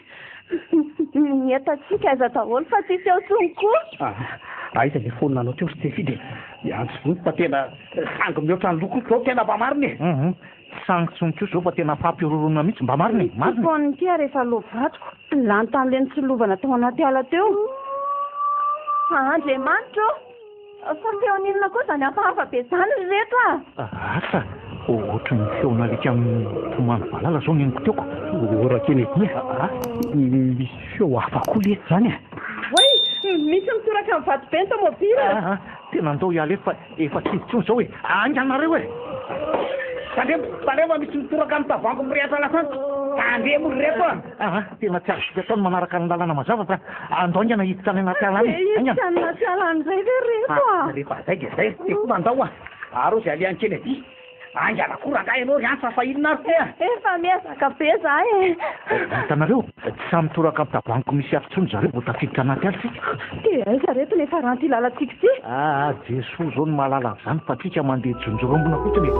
Mietatsika aiza daholo fa tsisy eo tsony koa. Aiza le fonina anao teo sy fidy antso vony fa tena sangy mihoatra ny lokony zao tena mba mariny e. Sangy tsoniko zao fa tena fampiororona mihitsy mba mariny e. Mariny foniny tia rehefa lovatiko lany tamin'le nitsolovana tao anaty ala teo. Andriamanitra fa feoninona koa zany hafahafa be zany ry reto a. Asa ohatry ny feona alika amin'ny tomany valala zao neniko teoko. Ora Kennedy misy feo hafa koa le zany a. Oy misy mitoraka amin'ny vato be ny tomobile. Tena andao hiala efa tsy tsony zao e. Anganareo e. Tandrema misy mitoraka amin'ny tavango mirehatra lasantsy. Tandremo ry reto a. Tena tsy azo ataony manaraka ny lalana mazava fa andao angana hiditra any anaty alany. Hiditra any anaty alany zay ve reto a. Rehefa zay de zay teko mandao a. Aro zay alian'ny Kennedy. Angana koa rangahy ianao ry ansa fa inona ary te a. Efa miezaka be za e. Hitanareo tsy samy mitoraka amin'ny tavangoko misy afi-tsony zareo vao tafiditra anaty aly tsika. Dia aiza reto nefa ranty lalatsika ty. Jesoa zao ny mahalala zany fa tsika mandeha jonjorombona fotsiny.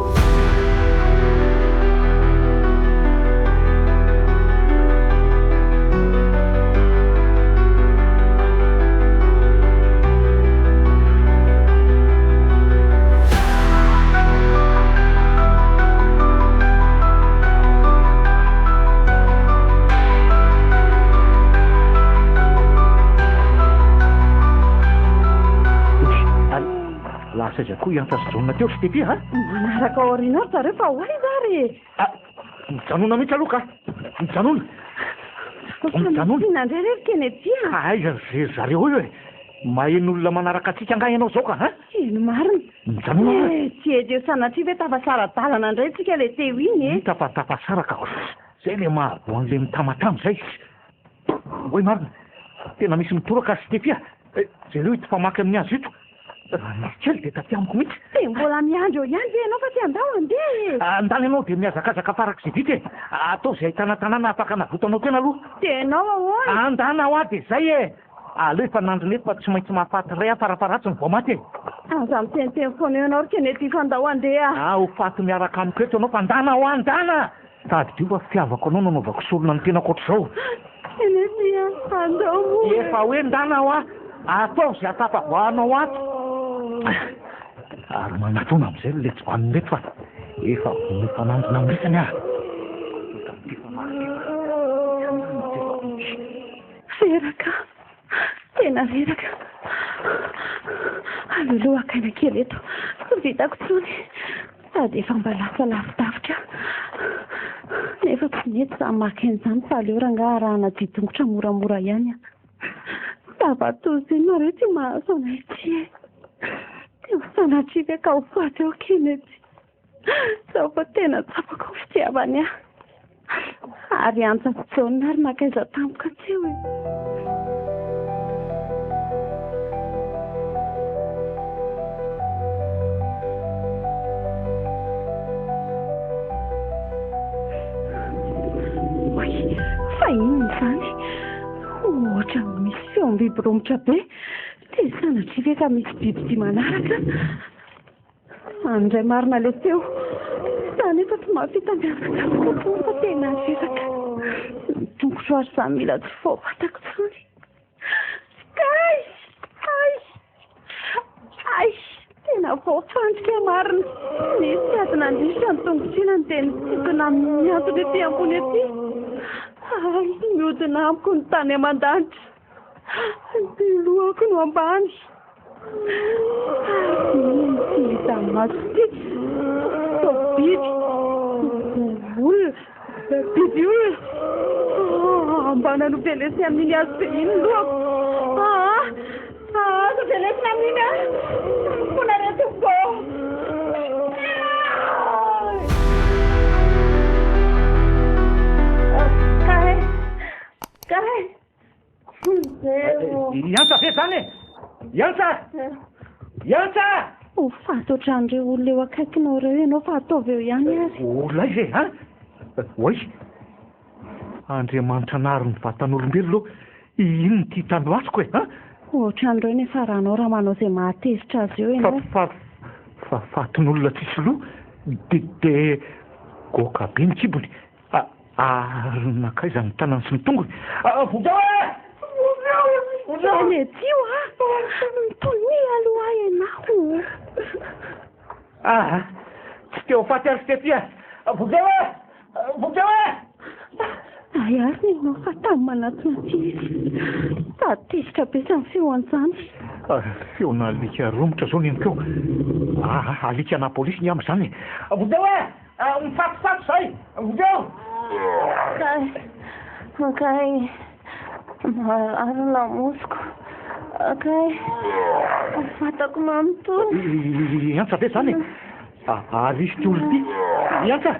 Lasa koa iantasojonona teo sy tepi ha? Manaraka aoriana ary zareo fa hoy zary. Mijanona mihitsy aloha ka. Mijanona. Mijanona indray rery Kennedy a. Aiza ze zareo io e. Mahen'olona manaraka atsika anga ianao zao ka ha? Ino marina. Mijanona. Tsy ejeo sanatria ve tafasara-dalana indray tsika le teo iny e. Tapatapasara ka. Zay le mahaboa an'le mitamatamy zay. Oy marina. Tena misy mitoraka sy tepi a. Zareo hita famaky amin'ny azo ito. Kely dia taty amiko mihitsy. Dia mbola miandro ihany ve ianao fa tsy andao andeha. Andany ianao dia miazakazaka farak'izay vita e. Atao izay ahitana tanàna afaka navotanao tena aloha. Dia ianao ahoana? Andana ao dia izay e. Aleo efa nandro neto fa tsy maintsy mahafaty ray afarafaratsy ny vao maty e. Aza miteny foana ianao ry Kennedy fa andao andeha. Ho faty miaraka amiko eto ianao fa andana ao andana. Tady dio fa fiavako anao nanaovako solona ny tena akoatr'izao. Kennedy andao moa. Efa hoe ndana ao atao izay atapavoanao ato. Ary manatona amin'izay le tsy vaniny reto fa efa mifanandrina amin'isany a. Veraka, tena veraka. Aloloha akaina kely eto, vitako tsony. Sady efa mba lasa lavidavitra. Nefa tsy mety za maka an'izany fa aleo rangahy arahana ditongotra moramora ihany a. Tavatozy iny nareo tsy mahazo anay ty e. Teo sanatrika ka ho faty ao Kennedy. Zaho fa tena tsapako fitiavany aho. Ary antsa fotsonina ary makaiza tampoka tseo e. fa inona izany ohatra misy feom-biby romotra be dia sanatry ve ka misy biby sy manaraka andray marina ilay feo izany efa tsy mahavita miavaka kokoa fa tena azeraka tongotra ary izany mila tsy voavatako tsony ay tena voafandrika marina nisy ady nandritra ny tongotrina ny teny tokona miantona ety ambony ety ay miodina amiko ny tany aman-danitra dia lohako no ambany sy hita maso ty biby olona biby olona ambana no velesy amin'iny azo be iny lohako azo velesina amin'iny a fona retoko Iantsa ve zany Iantsa ho fatotrandreo olona eo akaikinao reo ianao fa ataovy eo ihany ary olona izy e oay Andriamanitra nary ny vatan'olombelona ino ty tandroasiko e ohatran'ireo nefa rahanao raha manao izay mahatezitra azy eo ianao fa fatin'olona tsisy loha de goka be ny kibony ary nakaiza ny tanany sy ny tongony voveo any etio mitony aloha ianao tsy teo faty ary sy tetia voveo ay ary nenao fa tamy manatona tizy tatezitra be sa ny feo an'izany feona alika romotra zao nenokeo alika na polisy ny am'izany voveo mifatofato zay voveo akay ary lamosiko akay fatako manontony Iantsa ve zany ary izy ty olo ty Iantsa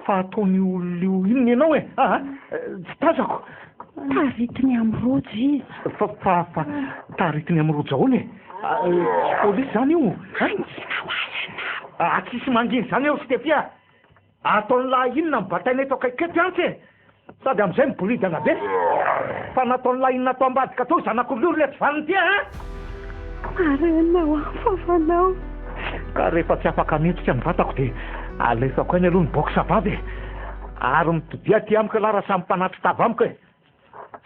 fa ataony olo io inona ianao e tsy tazako taritiny amin'ny rojo izy fa taritiny amin'ny rojo ahoana tsy polisy zany io tsisy manginy zany eo Stefia ataony lahy inona mibataina eto akaiketo Iantsa e sady amin'izay mibolidana be fa nataony lahy inona atao ambadika atao zanak'olona le tsy vaniny ty arenao fafanao ka rehefa tsy afaka nitsika ny vatako dia alefako eny aloha ny boksa vavy ary mitodia ty amiko lara samy mpanatry tava amiko e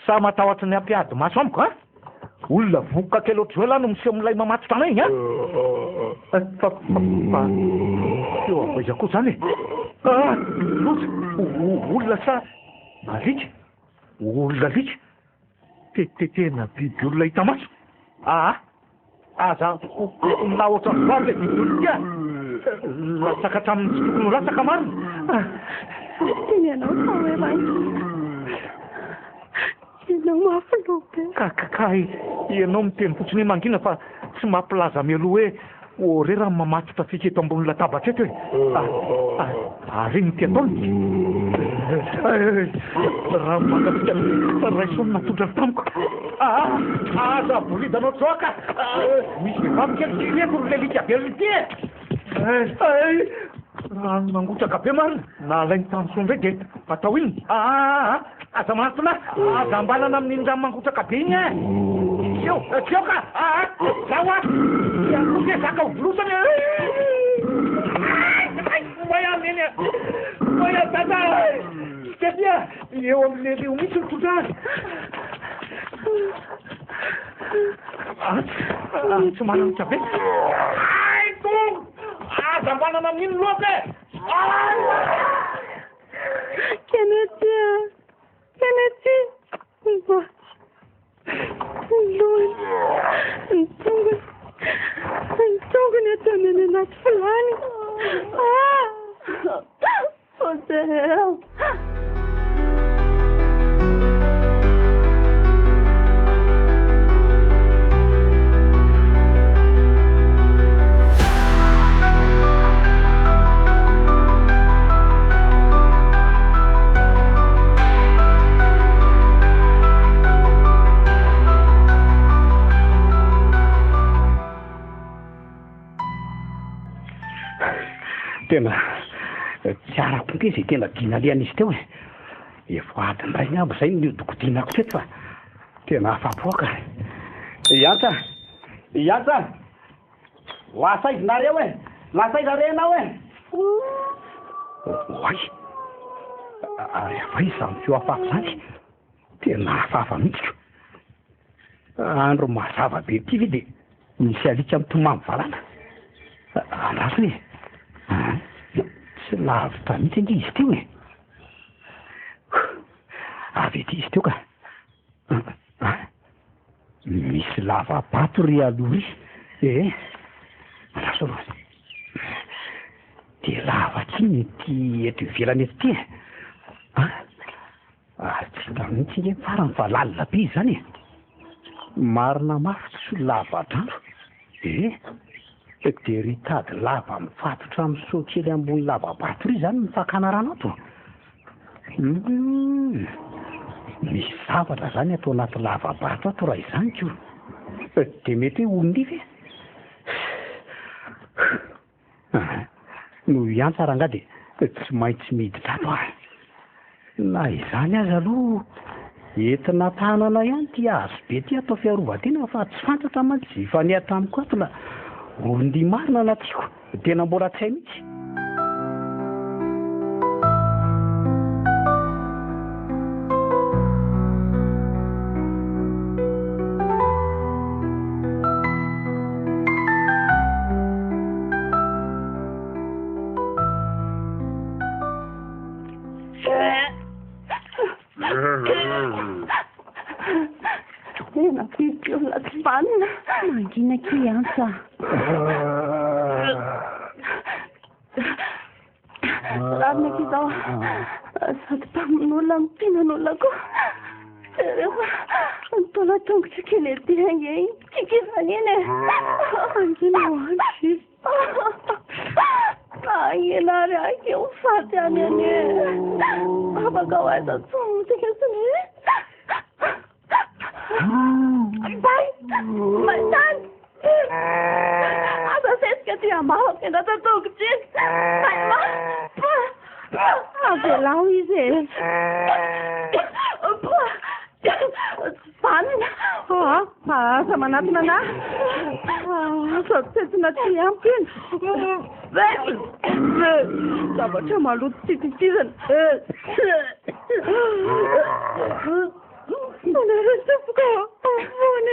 sa matahotra ny ampiady maso amiko olona vokoka kely ohatry zao lahy no miseho milay mamaty tanay igny fa eo avoiza koa zany loza olona sa alika olona alika tena biby olona hita maso aza na ohatra ny vavy le biby olona latsaka hatramin'ny tsy tokony ho latsaka marina teny ianao sa hoe raiko ianao mafilobe ka ianao miteny fotsiny hoe mangina fa tsy mampilaza mialoha hoe ore raha mamatotra fika eto ambony latabatra eto hoe ary iny ty ataony raha magafika raisony natondra ny tamiko aza bolidanao tsoaka misy vehivavy kely tsireto ro lelika velony ty raha mangotraka be marina na alainy tanyso ndray de atao iny aza mantona aza ambanana amin'iny raha mangotraka be iny tseoka zao te zaka hovolosany moya tata Stefia eo amin'le io misy ny todrany tsy mananitra be tongo aza ambanana amin'iny loaka Kennedy Ntongony ataony any anaty filany what the hell tena tsy arako ke izay tena dina lian'izy teo efa adiny ray ny aby zay ny dokodinako teto fa tena afapoaka iantsa lasaizinareo e lasaizarenao e oay ary afa izy amin'ny feo afafy zany tena afafa mihitsiko andro mazava be ty ve de misy alika mitomamy valana andraso hoe tsy lavitra mihitsy ande izy teo e avy ety izy teo ka misy lava-bato ry aloha ry andraso aloha de lava tsiny ty eto ivelany eto ty tsy hita mihitsy nge farany fa lalina be izy zany marina mafy tsy lava-drandro de ry tady lava mifatotra amin'ny sokely ambony lava-bato ry zany mifakana rano ato misy zavatra zany atao anaty lava-bato ato raha izany ko de mety hoe olon'ify no iantsa raha nga de tsy maintsy miditra ato na izany azy aloha entina tanana ihany ty azo be ty atao fiarovatena fa tsy fantatra mantsy fa ny atamiko ato la olon-dia marina natiako tena mbola tsy hay mihitsy mangina kiantsa ravina kizao sady mpamin'olona mipinan'olona koa rehefa nitola tongotra kely ety ange tsikizany iny angina hoandry angelary ake ho faty any any afaka ho aiza tsontsika siny bay matany asa sesika ty ambavaka endata tongotra avelao izy e vanina asa manatona ana sady tsentina ty ampy iny zavatra maloto tititizana naresofoka fony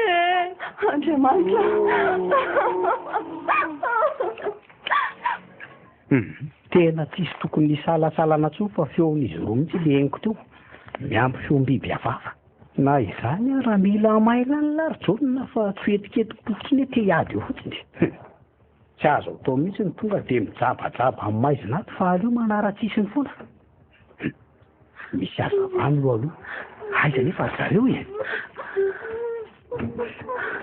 andriamanitra tena tsisy tokony salasalana tso fa feon'izy roa mihitsy le eniko teo miampy feom-biby hafafa na izany raha mila amailany larotsonona fa tsy etiketikotiny te hiady eo fotsiny tsy azo atao mihitsy ny tonga de mijabajaba amin'ny maizina ato fa aleo manara-tsisiny foana misy azavany loha aloha aiza nefa zareo e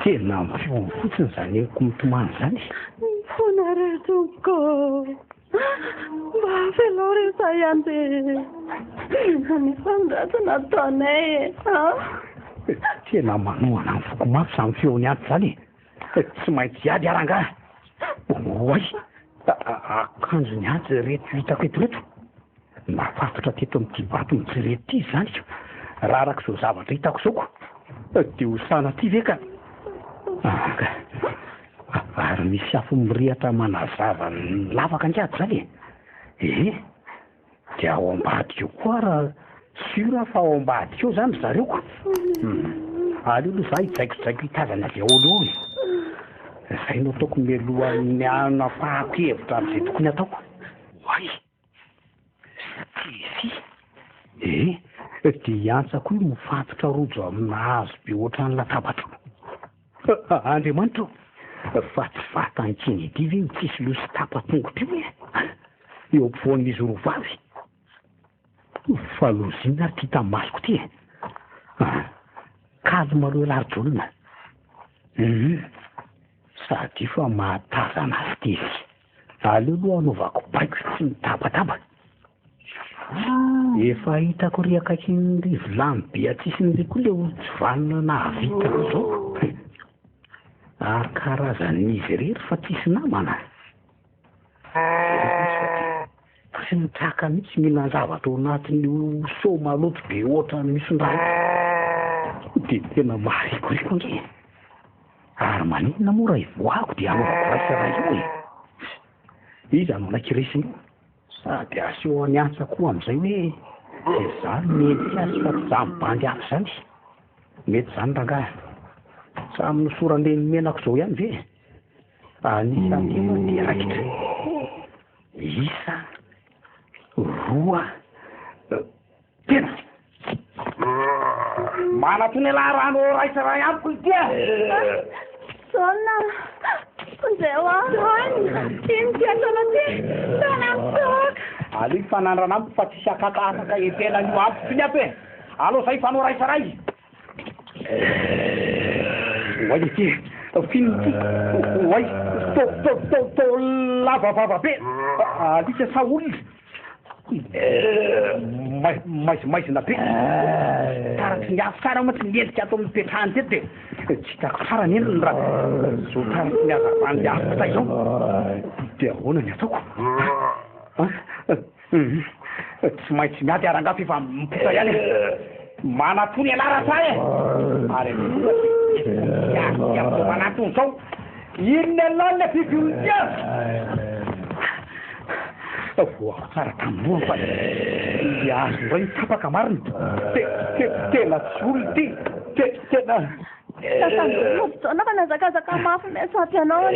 tena mifeony fotsiny zany eniko mitomany zany fona rezoko mba avelao resa ihany de nefa ndratsy nataonay tena manohana ny foko mafy samy feony anty zany tsy maintsy iady aranga oay akanjo ny anty reto hitako eto reto nafatotra teto amin'ity bato mitsy reto ty zany raha araka zao zavatra hitako zao ko de ho sana ty ve ka ary misy afo mirehatra manazava ny lavaka nkiady zany de ao ambadika eo koa raha sura fa ao ambadika eo zany zareo aleo aloha za hitsaikosaiko hitazana avy aolo eo zay no ataoko mialohan'ny anafahako hevitra am'izay tokony ataoko ay sy de iantsako io mifatotra rojo amina hazo be ohatran'ny latabatro andriamanitra fa tsy fatanykiny ity ve tsisy lo sy tapatongotra io eo ampovoan'izy rovavy fa lozina ary ty tamasoko ty kalma aloha larotrolona sady fa mahatazana azy tezy aleo aloha anaovako baiko tsy mitabataba efa hitako ry akaiky ny rivolany be atsisy ny ry koa le olo tsy vanona nahavitako zao ary karazan'izy rery fa tsisy namana sy ny traka mihitsy mila zavatra ao anatin'io soma loto be ohatra misondrany dia tena maharikoriko nge ary maninona moa raha ivoako dia anaovako raisaraha io e izy anao anankiresiny sady aseho any antsa koa amin'izay hoe zany mety azy fa tsy za mibandy any zany mety zany rangahy samy nosorandreny menako zao ihany ve anisany mirakitra isa roa tena manatony laharano raisaraha amiko itia Sonna zay ino tiatona ty tana mitoka alio fanandrana amiko fa tsisy akatasaka etena io ampy finy ato e alo zay fanao raisaray oay ty finy ty oay to lavavava be alika saoly maizina be taratsy niafy tsara moa tsy niendrika ato amin'ny petrahany teto de tsy hitako tsara nenony raha zo taratsy niazavany afo tay zao de ahoana ny ataoko tsy maintsy miady arangafy efa mipota ihany manatony alarasa e ary iako manatony zao inona alalina fiviolontia voako tsara tamboa fa azo ray tapaka mariny tena tsy olona ty tena Sonna fa nazakazaka mafy mesaty anao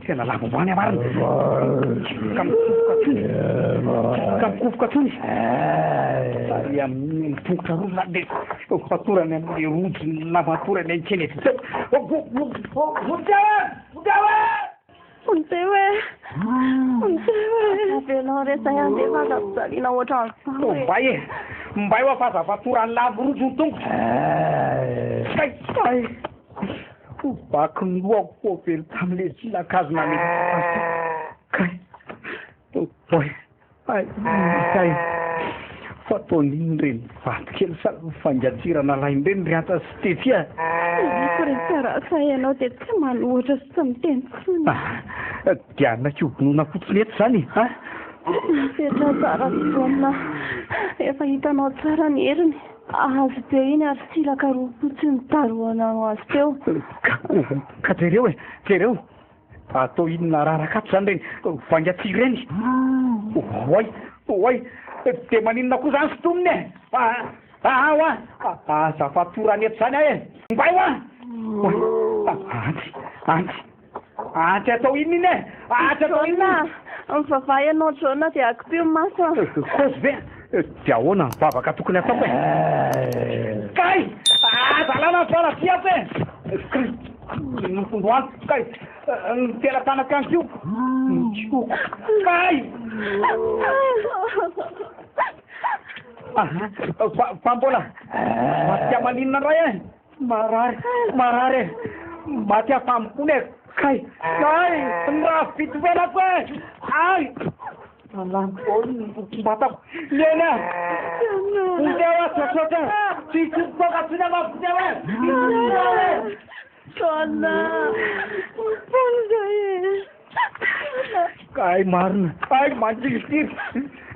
tena lavavoany amariny kamikofoka tsony ary amin'ny tongotra roa zany de fatorany amin'ny rojo navatorany ankenety Unse hoe velao resay andefa azapizalina ohatran'izao mbay hoa fa zavatorany lavo rojo ny tongotra vaky ny loako koa velo tam'le silakazona fataon'iny reny vatokely sa fangatsirana lainyreny ry anta sy tetsia koresarasa ianao de tsy manohatra sy tsy miteny tsony diana kiovonoana fotsiny eto zany fetra tsara foana efa hitanao tsara ny heriny azo be iny ary silaka roa fotsiny taroanao azy teo ka jereo atao inona rarakato zany reny vangatsiry reny oay de maninona koa zany sotominy e zafatorany eto zany ahe mbay anty atao inona iny e atao inona mivavay anao jona de akipio maso kozy ve de ahoana vavaka tokony ataoko e kay zalana falafiato e nofondroany kay nitela tanakanko io kay fa mbola matia maninona ray e marary matia famokony e kay nraha fitovenako e batako nena fundewa sosote sisitoka sina mafundewa Sonna kay marina ay manjigtir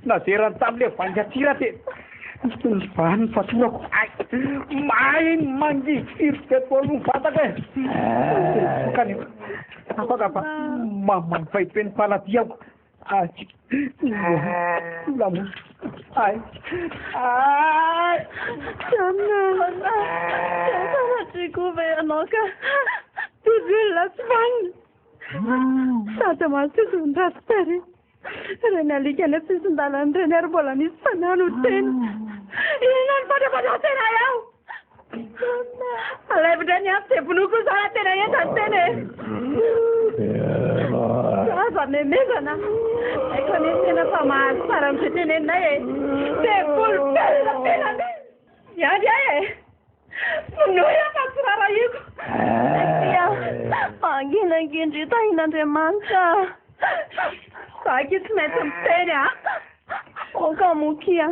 naseran tamle fanjatira te van faturako ay main manjigtir te polu fatake kan apa mama fai pen pala tiau lamu ay Sonna chico venoka tibilla span sata masu sundatare renali kene sundalan rener bolani sananu ten inan pada tena yau ale bedanya te punuku sala tena ya tantene asa nene sana ekoni tena sama saram tene nae te pul tena ya Nuya pasrara yuko. Ya, pagi lagi cerita inandre manca. Sakit macam tera. Oh kamu kia.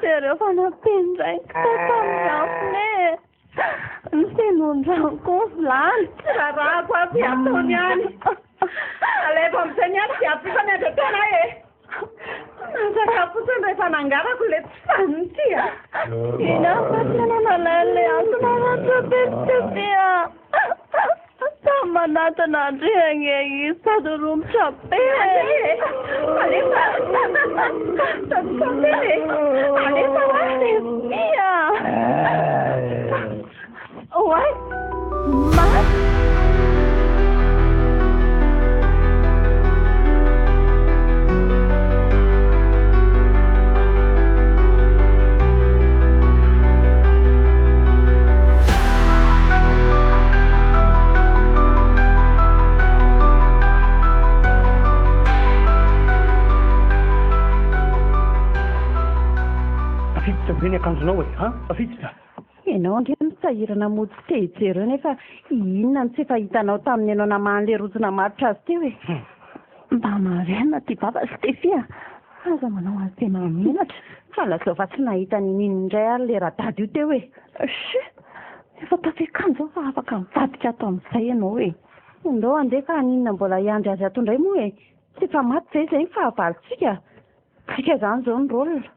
Tera pana pinjai kata miasne. Nse nunjang ko flan. Rara apa piatonyan. alefa amin'izay ny any dia ampifanendra tena e sakafo fotsiny rehefa nangarako le tsy faniny ty a ina fatinananalay le antonaratsabetybea manatana andrehagny sady romotra be alefa mia oay ny akanjonao e afitsika ianao ndre misahirana mody tsy te hijery eo nefa inona no tsy efa hitanao tamin'ny ianao namany le rojona maritra azy teo e mba marena ty baba Stefia aza manao azy tena menatra fa lazao fa tsy nahita ninino indray ary le radady io teo e efa tafekanjao fa afaka mivadika ato amin'izay ianao e ndao andeha ka ninona mbola hiandry azy ato indray moa e tsy efa maty zay zay fahavalitsika tsika zany zao ny rôlina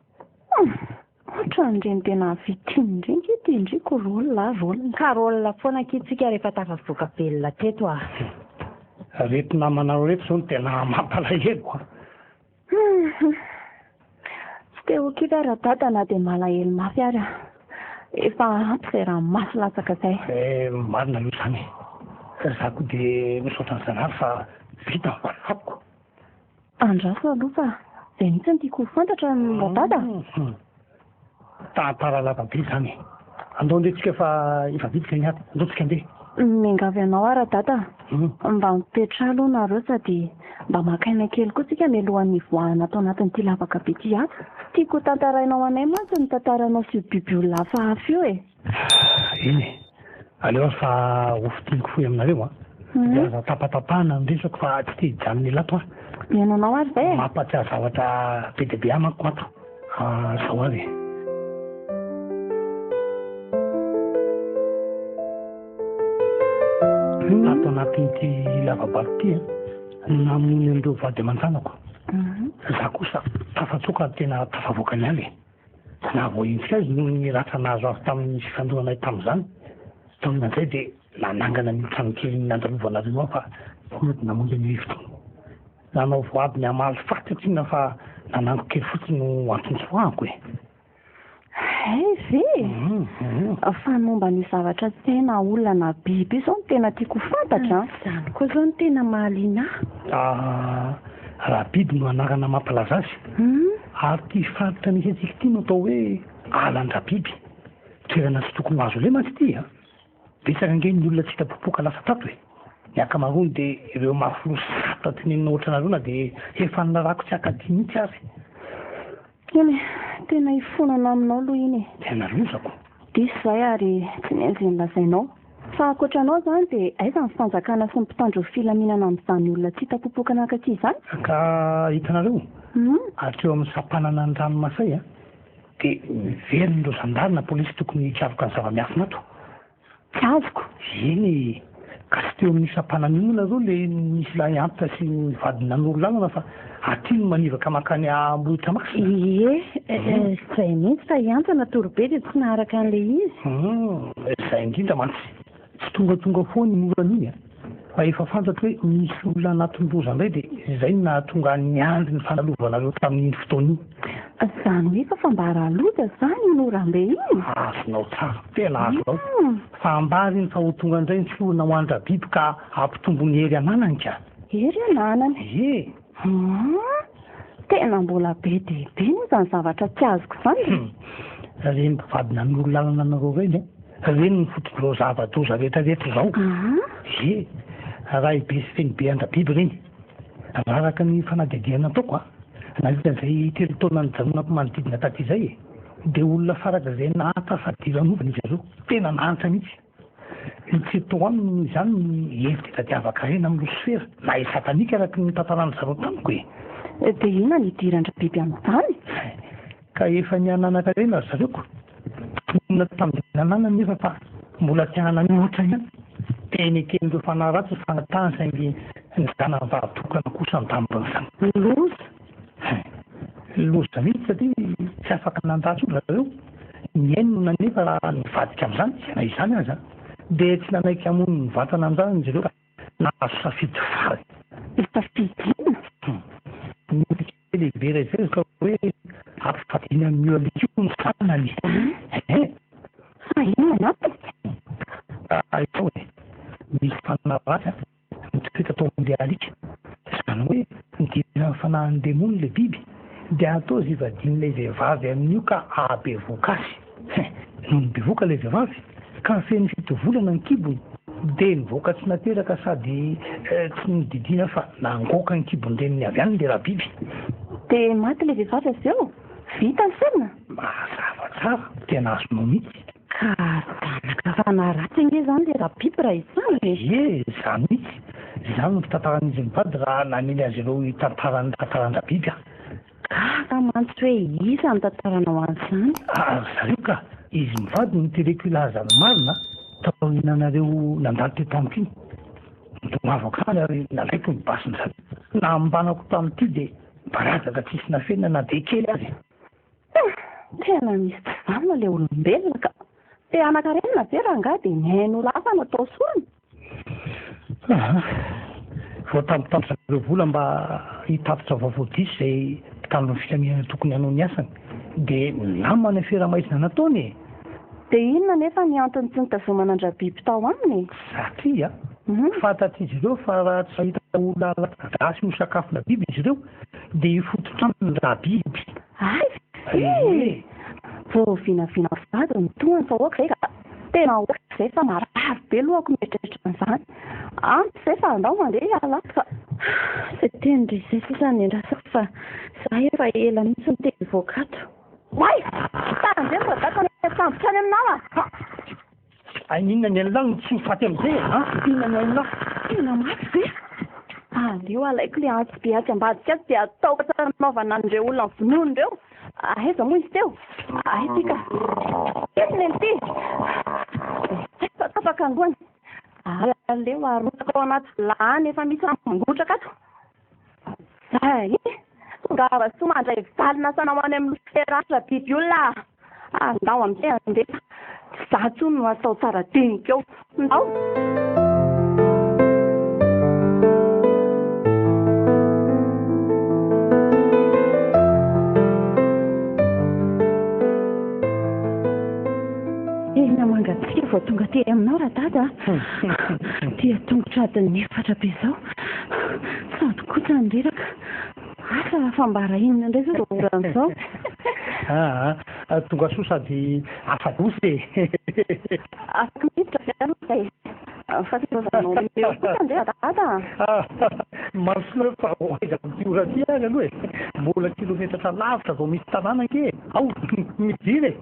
ohatra ndreny tena vitiny ndrenky ty ndriko rôlina ka rôlina foana kitsika rehefa tafavoaka velona teto a reto namanao reto zao no tena mampalahelo a tsy te ho kiva radada na dia malahelo mafy ary efa ampy zay raha masy latsaka zay marina io zany za ko dia misaotra ny zanahary fa vita nyvalafako andraso aloha fa zay mihitsy ny tiako ho fantatra ny radada tantara lavabe zany andao ndeha tsika fa efa vitika ny aty andao tsika ndeha mingavy anao ara dada mba mipetra aloha nareo sady mba makaina kely koa tsika mialohan'ny voahana atao anatin'ity lavaka be ty ato tiako tantarainao anay mantsy ny tantaranao sy bibiolona hafahafa io e iny aleo fa hofitiniko foy aminareo a aza tapatapahana ndresako fa tsy te hijanony lato a mianonao ary zay mampatsiahy zavatra be dia be amako ato zao ary ato anatin'ity lavabaly ty namony andreo vady aman-janako za kosa tafatsoka tena tafavoaka ny aly na voaintsika azy noho ny ratra nahazo azy tamin'ny fandroanay tamin'izany tamin'izay dia nanangana ny tranokely nandralovanareo fa mety namonjy ny rivotro nanao voady ny amaly fatatrina fa nanango kely fotsiny no antony soahako e ve fa momba ny zavatra tena olona na biby io zao no tena tiako fantatra zany koa zao no tena mahaliana raha biby no anarana mampilaza azy ary ty faritra nisy antsika ty no atao hoe alandra biby toerana tsy tokony azo le mantsy ty betsaka nge ny olona tsy hitapopoka lasa tato e ny akamaroany dia ireo mafosata tenenina ohatranareo na dia efa nyrarako tsy akaty mihitsy azy iny tena hifonana aminao aloha iny tena lozako diso zay ary tsy maintsy nylazainao fa akoatranao zany dia aiza ny fanjakana sy ny mpitandro filaminana amin'izany olona tsy hitapopoka anakaty zany ka hitanareo atreo amin'ny sampanana ny ranomasay dia miveriny ireo zandarina polisy tokony hitiavaka ny zava-miafina ato tsy azoko iny ka sy teo amin'ny sampanana nareo le misy lahy antitra sy mivadina n'olo fa aty no manivaka makany ambohitra masy zay mihitsy fa hiantsana torobe dia tsy naharaka an'le izy zay indrindra mantsy tsy tongatonga foany morana iny fa efa fantatra hoe misy olona anatin'ny loza indray dia izay no nahatonga niandry ny fanalovanareo tamin'iny fotoana iny zany hoe fa fambara loza zany inorambe iny azonao tsara tena azonao fa ambary iny fa ho tonga indray ny sorona ho andra biby ka ampitombo ny hery ananany ka hery ananany tena mbola be dia be ny zany zavatra tsy azoko zany reny mpivadina n'olona lalana nareo reny reny ny foton'ireo zava-doza rehetrarehetra zao raha ibe sy feny be andra biby reny raraka ny fanadihadiana ataoko na itan'izay telo taona ny janonako manodidina taty izay dia olona faraka izay nahatafadiranaovana izy areo tena nahantra mihitsy tsy to aminy izany ny hevitra tadiavaka reny amin'ny losofera na satanika araka ny tantarany zareo tamiko dia ina ny idirandra biby amin'izany ka efa ny ananaka reny ary zareoko tonona tamin'ny nanana nefa fa mbola tsy hanany ohatra ihany teny kelin'ireo fanaratsy fanatahany saingy ny zanavahatokana kosa nytambin'izany loza mihitsy satria tsy afaka nandatsy olo zareo miaino no nanefa raha nivadika amin'izany na izany aza dia tsy nanaiky hamono ny vatana amin'izany zareo ka nahazo safidy fary lehibe rehetra ka hoe ampifadiny amin'io alika io ny sanany itao hoe misy fanaratsy mitoetra tao amin'ilay alika izany hoe midina fanahin'ny demony le biby dia atao zivadin'ilay vehivavy amin'io ka ahabevoka azy no mibevoka ilay vehivavy ka feny fitovolana ny kibony dia nivoaka tsy nateraka sady tsy nididina fa nangoaka ny kibony reniny avy any le raha biby dia maty ilay vehivavy azy eo vita ny selona mazava tsara tena azonao mihitsy ka danaka fanaratsy nge zany le raha biby raha izany zany mihitsy izany no fitantaran'izy mivady raha nanely azy ireo tantarana biby ka mantsy hoe iza ny tantaranao an'izany zareo ka izy mivady ny téléculazany marina tao inanareo nandalo teto amiko iny ndomavako any ary nalaiko ny basiny zany na ambanako tamin'ity dia mbarazaka tsisy nafenina na de kely azy tena misy tvanona le olombelona ka te anakarenina ve raha nga dia mihaino lafa natao sorony vao tampotampo zareo vola mba hitatotra vavodiso izay mpitandro ny filaminana tokony hanao ny asany dia milamana fiaramaizina nataony dia inona nefa ny antony tsy nitazomana andrabiby tao aminy satria fantatr'izy ireo fa raha tsy fahita olona gasy ho sakafona biby izy ireo dia hifototrano ny raha biby vao vinavina vady mitohany fa oaka zay ka tena oaka zay fa marary be lohako mieritreritra n'izany ampy zay fa andao mandeha alato ka zay teny ndre izay sisa ny andrasako fa za efa ela mihitsy miteny voakato way taran'izay fa datany sambotrany aminao inona ny an'ilany tsy mifaty amin'izay inona ny an'ilany tena maty ve aleo alaiko le antsy be aty ambadika azy dia ataoko tsara naovana an'ireo olona ny vonoany ireo aiza moa izy teo atyka etiny an'ity tapaka angoany aleo arotako ao anaty vilany efa misy mangotraka ato zay ngava soa mandray valina sanao any amin'ny feratra biby olona andao amin'izay andefa za tsony no atao tsara dinika eo ndao namangatsika vao tonga ty aminao raha dada dia tongotra adiny efatra be zao sady kosa nyreraka asa fambara inona indray zao oran'izao tonga soa sady afadosy afaka miditra vyano zay fa tozanao eo kosa ndray dada mansona fa aizako tiora ty any aloha e mbola kilometatra lavitra vao misy tanàna ke ao midiry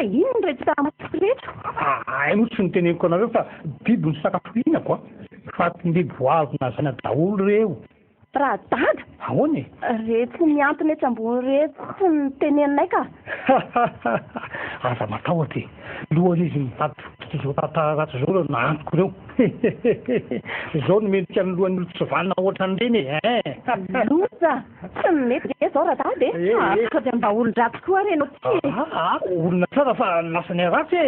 ino ndray tsy tamatsy rehetra no tsy niteneniko anareo fa biby ny sakafo inako fa biby voavina zany daholo reo raha dada ahoany retsy miantony etsy ambony retsy ny teneninay ka aza matahotra lohany izy mitady zao tantaratsy zao reo naantoko reo zao no mendrika amin'ny lohan'ny olo tsy vanina ohatran'ireny loza tsy mety de zao raha dada e sady mba olon-dratsy koa reno ty olona tsara fa lasany ratsy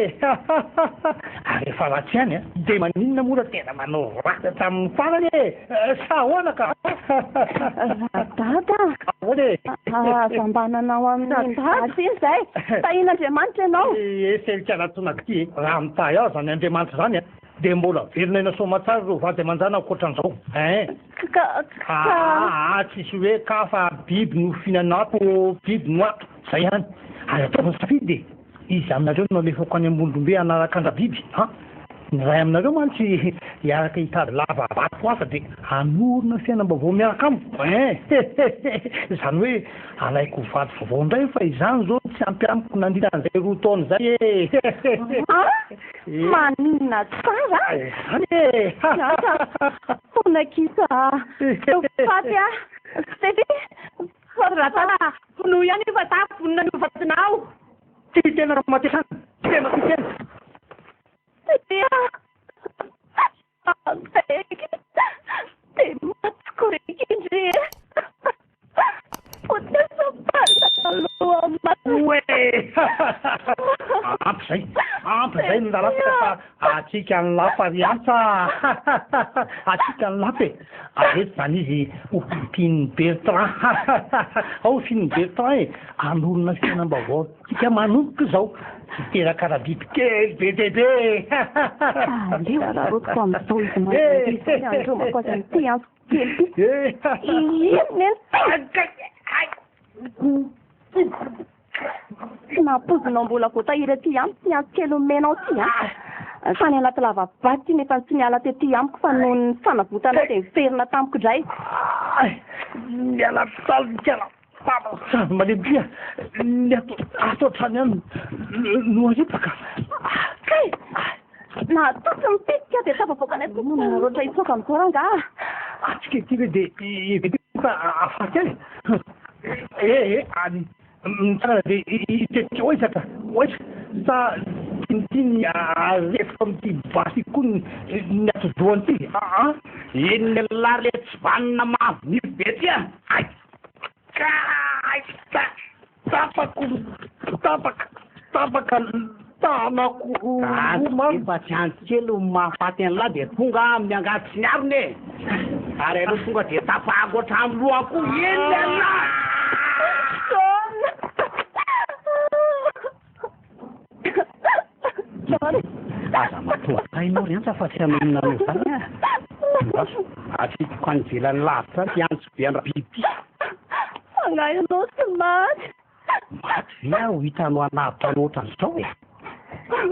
ary efa ratsy ihany dia maninona mora tena manao ratsy tamin'ny farany sa ahoana ka dada zambananao amin'ny dasy iny zay tahin'andriamanitra ianao eserikaratonako ty raha mitay aho zany andriamanitra zany dia mbola verina ina somatsara reo vady aman-jana akoatran'izao tsisy hoe ka fa biby no fihinanato biby no ato zay ihany ary ataovany safidy izy aminareo no alefako any ambondrombe anaraka andrabiby ny ray aminareo mantsy hiaraka hitady lava vaty foasa dia anorona fiainam-bavao miaraka amiko zany hoe alaiko vady vavao indray fa izany zao tsy ampiamiko nandrina an'izay roa taona zay maninona tsara fonakisa eo faty stefy rahatana no ihany efa ta vonina ny vatinao ty tena raha matesana tena ty tena dia anteeky dia matsiko rekindry oe ampy zay no lalafaka fa atsika ny lapariantsa atsika ny lapy areto zany izy ofipiny Bertrand ao finy Bertrand e alolona fiainam-baovao tsika manomboka zao teraka raha biby kely be bebe aleo rarotiko am'izao izy maandro makozy an'ity anso kely tsy nampozonao mbola voatahiry aty amiko ty anso kely omenao ty a fany anaty lavabaty nefa tsy miala tety amiko fa noho ny fanavotanao dia miferina tamiko dray miala salikala sady malebia ny ato trany any no aretaka kay na totsy mipitika dia tapavoakanay tomonana roatra itsoka amin'izao ranga atsika ty hoe dia afaky any any mitsanana dia itetika oisaka sa tinitiny rehefa amity basy koa ny atodohany ty eny ny lary le tsy vanina mavy be ty a tapaka tanako efa tsy antykely mahafaty an'lahy dia tonga miangaty sy ny arony e ary aloha tonga dia tapahako hatramin'ny lohako eny lena aza matonga tainao riantsa fa tsy anonina no zany atsitiko anjelany lavitra ty antso be andra biby angainao sy maty maty ve aho hitanao anavitra loatra an'izao e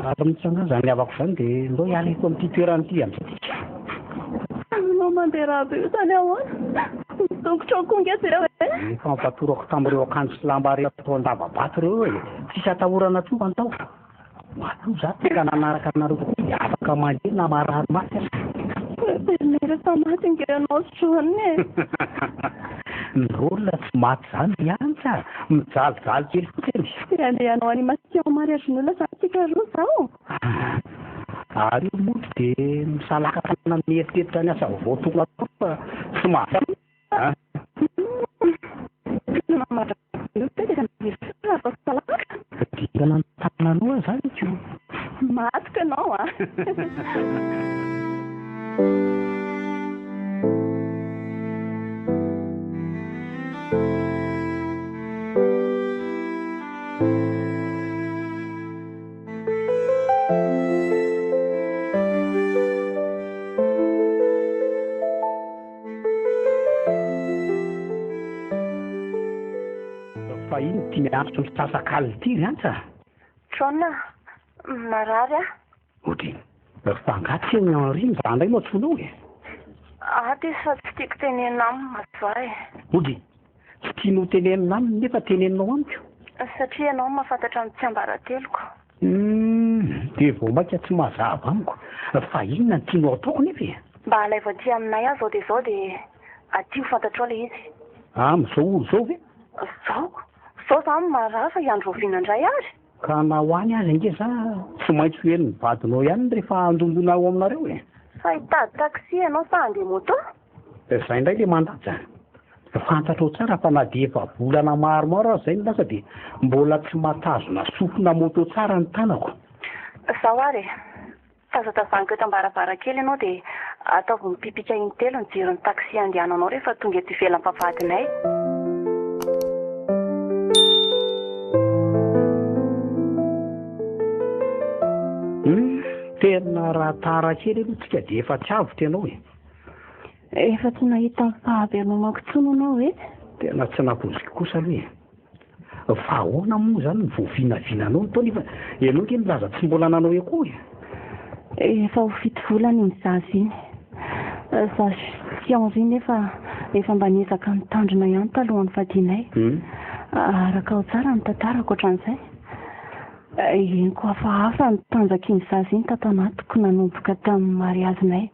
ary mitsanga zany avako zany dia ndao hialako amin'ity toerany ity am'zatika anao mandeha raha be io zany ahoana tongotra akonga ty reo e efa mampatorako tamin'ireo akanjo sy lamba reo atao andavabato reo e tsisy atahorana tonga antao matao za teka nanaraka anareo koa afaka mandeha na marary maty rehefa maty ngeranao sotroany e ny olona tsy maty zany iantsa mijalijaly kely fotsiny andehanao any masiao mariazin'olona satsika roa zao ary io moty dia misalaka tanana mieritreritry any asa vaovao tonga fa tsy maty dingana ny tanananoa zany ko matika anao a fa iny ty miantso ny sasakaly ty riantsa trona marary a ody fangatsy ny anriny za ndray no atsonao e aty fa tsy tiako tenena aminy mazoay ody tsy tianao tenenina aminy nefa teneninao amiko satria ianao mahafantatra ny tsy ambarateloko dia vao maika tsy mazava amiko fa inona ny tianao ataoko nefa e mba alay voaty aminay aho zao dia atio fantatrao le izy am'izao olo zao ve zao zany marary fa iandroviana indray ary ka na hoany azy ange za tsy maintsy hoe ny vadinao ihany rehefa andondona ao aminareo e fa hitady taxi ianao sa andeha moto zay indray le mandaja fantatrao tsara fa na dia efa volana maromaro aho zay ny lasa dia mbola tsy matazona sofina moto tsara ny tanako zao ary tazatazaniko eto ambaravarakely ianao dia ataovy mipipika intelo ny jiron'ny taxi andehananao rehefa tonga eto ivelan'ny mpavadinay tena raha tara kely aloha tsika dia efa tsy avotra ianao e efa tsy nahita fahabeanao mankitsono anao e tena tsy napoziko kosa aloha fa ahoana moa zany ny voavinavinanao ny taona efa ianao ke nilaza tsy mbola nanao akoa efa ho fito volana iny zazy iny za sianzy iny efa mba niezaka mitandrina ihany talohan'ny fadinay araka ao tsara ny tantarako ohatran'izay iny ko hafahafa ny tanjaka iny zazy iny tato anatiko nanomboka tamin'ny mariazinay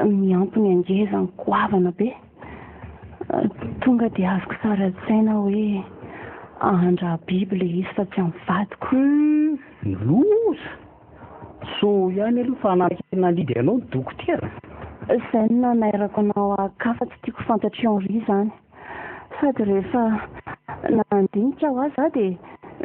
miampony angeza ny koavana be tonga dia azoko sara tsaina hoe andra biby le izy fa tsy amin'ny vadiko loza so ihany aloha fa nalidy anao ny dokotera. Izay no nanairako anao akafa tsy tiako fantatry Henri izany. Sady rehefa nandinika ho azy dia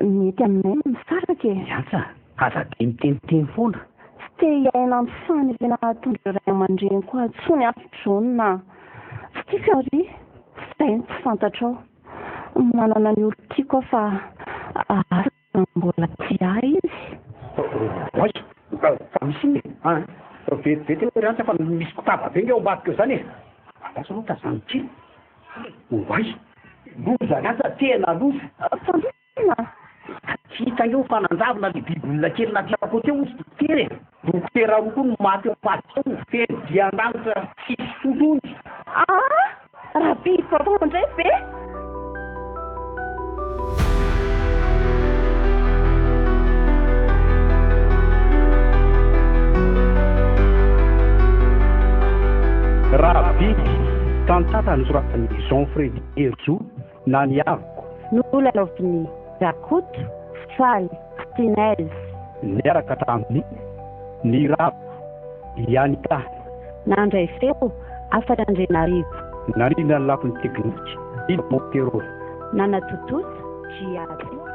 mety aminay misaraka e. Iantsa, aza dia miteniteny foana. Tsy te hiaina amin'ny fanevena tondra iray aman-dreny koa tsony afitrona. Tsy tiako Henri, izay no tsy fantatrao. Manana ny olo tiako fa asa mbola tia izy. Oay, fa misy iny vetivety hoe rantsa fa misy kotaba be nge ao ambadika eo izany e. Asa aloha tazany ty. Oay, loza rantsa tena loza. Fa misina. Hitangeo fa nanjavona le bibilona kely natyako teo izy dokotera e. Dokotera roa koa no maty eo ambadika eo fedy dian-danitra sisy solony. Raha biby indray be. Raha biby tantara nosoratany Jean-Frédéric Herzog na ny aviko. Nolonaoviny Rakoto, Faly, Tinez. Niaraka taminy ny ravo, Yanita. Nandray feo, afatra Andrenarivo. Narina ny lafin'ny teknika, Ilmonterol. Nanatotosa, Giady.